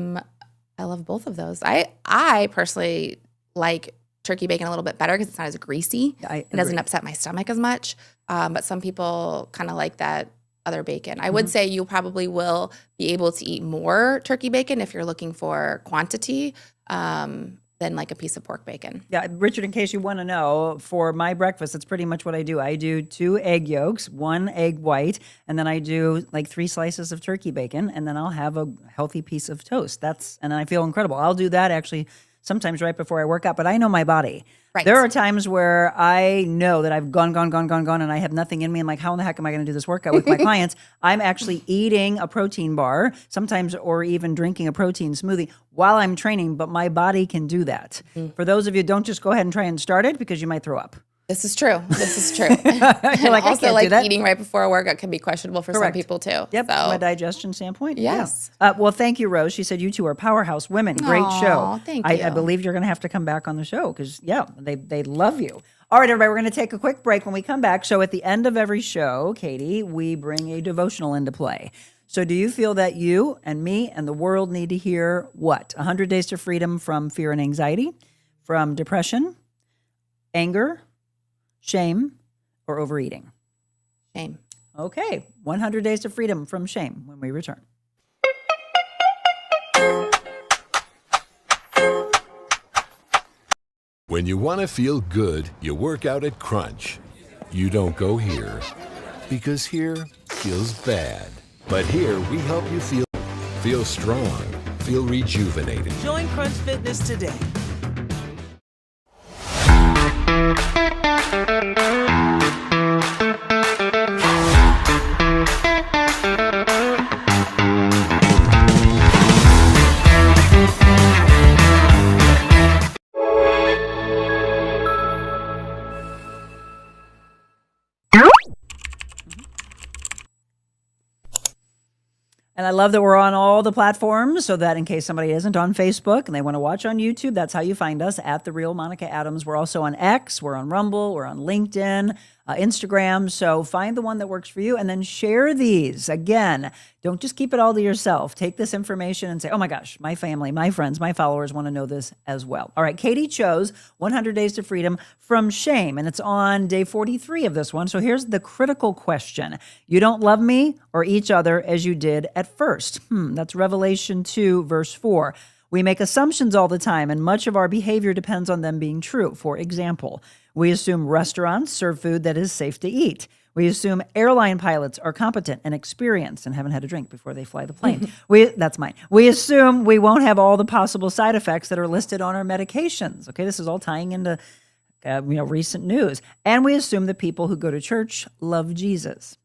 love both of those. I personally like turkey bacon a little bit better because it's not as greasy. It doesn't upset my stomach as much. But some people kind of like that other bacon. I would say you probably will be able to eat more turkey bacon if you're looking for quantity than like a piece of pork bacon. Yeah, Richard, in case you want to know, for my breakfast, it's pretty much what I do. I do 2 egg yolks, 1 egg white, and then I do like 3 slices of turkey bacon, and then I'll have a healthy piece of toast. And I feel incredible. I'll do that actually sometimes right before I work out, but I know my body. Right. There are times where I know that I've gone, and I have nothing in me. I'm like, how in the heck am I going to do this workout with my clients? I'm actually eating a protein bar, sometimes, or even drinking a protein smoothie while I'm training, but my body can do that. For those of you, don't just go ahead and try and start it because you might throw up. This is true. You're like, I Also, can't like do that. eating right before a workout can be questionable for Correct. some people too. Yep, So. from a digestion standpoint. Yes. Yeah. Well, thank you, Rose. She said you two are powerhouse women. Great show. Aw, thank I you. believe you're going to have to come back on the show because, they love you. All right, everybody, we're going to take a quick break. When we come back, so at the end of every show, Katie, we bring a devotional into play. So do you feel that you and me and the world need to hear what? 100 Days to Freedom from Fear and Anxiety, from depression, anger, shame, or overeating? Shame. Okay, 100 Days to Freedom from Shame when we return. When you want to feel good, you work out at Crunch. You don't go here, because here feels bad. But here we help you feel strong, feel rejuvenated. Join Crunch Fitness today. And I love that we're on all the platforms so that in case somebody isn't on Facebook and they want to watch on YouTube, that's how you find us, at The Real Monica Adams. We're also on X, we're on Rumble, we're on LinkedIn, Instagram. So find the one that works for you and then share these. Again, don't just keep it all to yourself. Take this information and say, oh my gosh, my family, my friends, my followers want to know this as well. All right, Katie chose 100 Days to Freedom from Shame, and it's on day 43 of this one. So here's the critical question. You don't love me or each other as you did at first. That's Revelation 2, verse 4. We make assumptions all the time, and much of our behavior depends on them being true. For example, we assume restaurants serve food that is safe to eat. We assume airline pilots are competent and experienced and haven't had a drink before they fly the plane. That's mine. We assume we won't have all the possible side effects that are listed on our medications. Okay, this is all tying into recent news. And we assume that people who go to church love Jesus.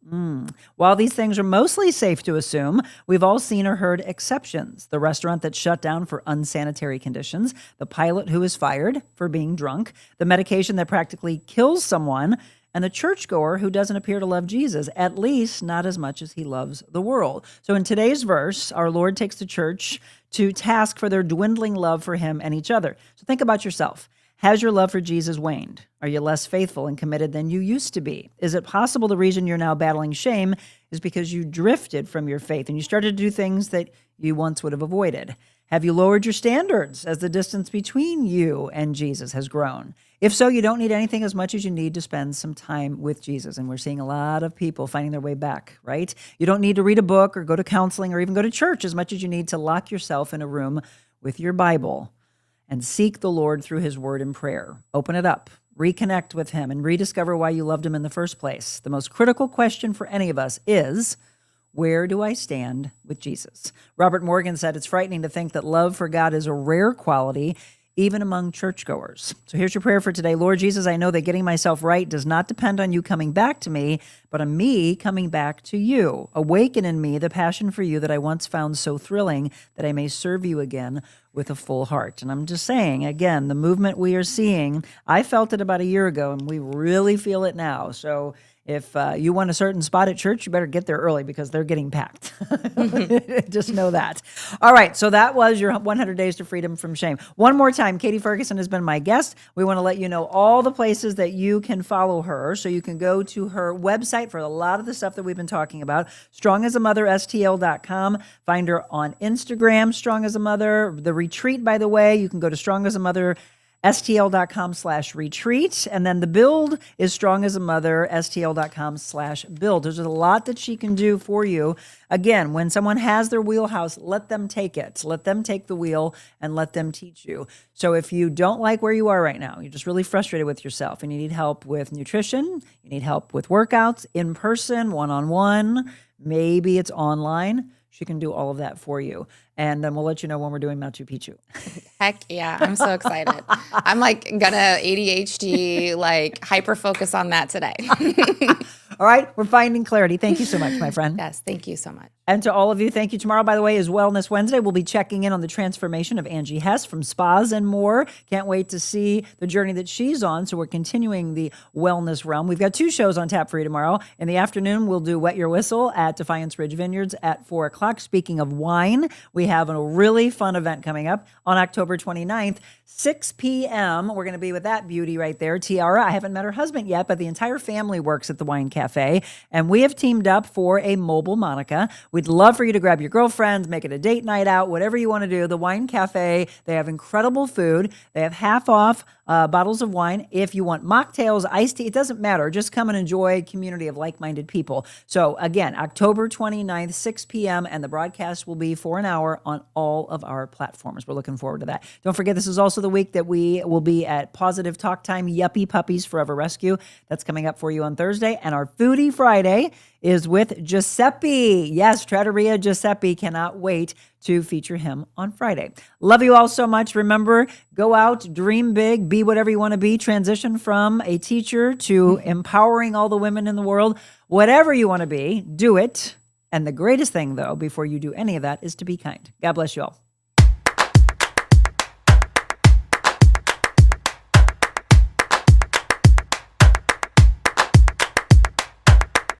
While these things are mostly safe to assume, we've all seen or heard exceptions. The restaurant that shut down for unsanitary conditions, the pilot who was fired for being drunk, the medication that practically kills someone, and the churchgoer who doesn't appear to love Jesus, at least not as much as he loves the world. So in today's verse, our Lord takes the church to task for their dwindling love for him and each other. So think about yourself. Has your love for Jesus waned? Are you less faithful and committed than you used to be? Is it possible the reason you're now battling shame is because you drifted from your faith and you started to do things that you once would have avoided? Have you lowered your standards as the distance between you and Jesus has grown? If so, you don't need anything as much as you need to spend some time with Jesus. And we're seeing a lot of people finding their way back, right? You don't need to read a book or go to counseling or even go to church as much as you need to lock yourself in a room with your Bible and seek the Lord through his word and prayer. Open it up, reconnect with him, and rediscover why you loved him in the first place. The most critical question for any of us is, where do I stand with Jesus? Robert Morgan said, it's frightening to think that love for God is a rare quality, even among churchgoers. So here's your prayer for today. Lord Jesus, I know that getting myself right does not depend on you coming back to me, but on me coming back to you. Awaken in me the passion for you that I once found so thrilling, that I may serve you again with a full heart. And I'm just saying, again, the movement we are seeing, I felt it about a year ago, and we really feel it now. So if you want a certain spot at church, you better get there early because they're getting packed. Just know that. All right, so that was your 100 Days to Freedom from Shame. One more time, Katie Ferguson has been my guest. We want to let you know all the places that you can follow her. So you can go to her website for a lot of the stuff that we've been talking about, strongasamotherstl.com. Find her on Instagram, Strong as a Mother. The retreat, by the way, you can go to strongasamother.stl.com/retreat. And then the build is strongasamother.stl.com/build. There's a lot that she can do for you. Again, when someone has their wheelhouse, let them take it. Let them take the wheel and let them teach you. So if you don't like where you are right now, you're just really frustrated with yourself and you need help with nutrition, you need help with workouts, in person, one-on-one, maybe it's online, she can do all of that for you. And then we'll let you know when we're doing Machu Picchu. Heck yeah, I'm so excited. I'm like gonna ADHD, like hyper focus on that today. All right, we're finding clarity. Thank you so much, my friend. Yes, thank you so much. And to all of you, thank you. Tomorrow, by the way, is Wellness Wednesday. We'll be checking in on the transformation of Angie Hess from Spas and More. Can't wait to see the journey that she's on. So we're continuing the wellness realm. We've got 2 shows on tap for you tomorrow. In the afternoon, we'll do Wet Your Whistle at Defiance Ridge Vineyards at 4 o'clock. Speaking of wine, we have a really fun event coming up on October 29th, 6 p.m. We're going to be with that beauty right there, Tiara. I haven't met her husband yet, but the entire family works at the Wine Cafe. And we have teamed up for a mobile Monica. We'd love for you to grab your girlfriends, make it a date night out, whatever you want to do. The Wine Cafe, they have incredible food. They have half off bottles of wine. If you want mocktails, iced tea, it doesn't matter. Just come and enjoy a community of like-minded people. So again, October 29th, 6 p.m., and the broadcast will be for an hour on all of our platforms. We're looking forward to that. Don't forget, this is also the week that we will be at Positive Talk Time, Yuppie Puppies Forever Rescue. That's coming up for you on Thursday. And our Foodie Friday is with Giuseppe. Yes, Trattoria Giuseppe. Cannot wait to feature him on Friday. Love you all so much. Remember, go out, dream big, be whatever you want to be, transition from a teacher to empowering all the women in the world. Whatever you want to be, do it. And the greatest thing, though, before you do any of that is to be kind. God bless you all.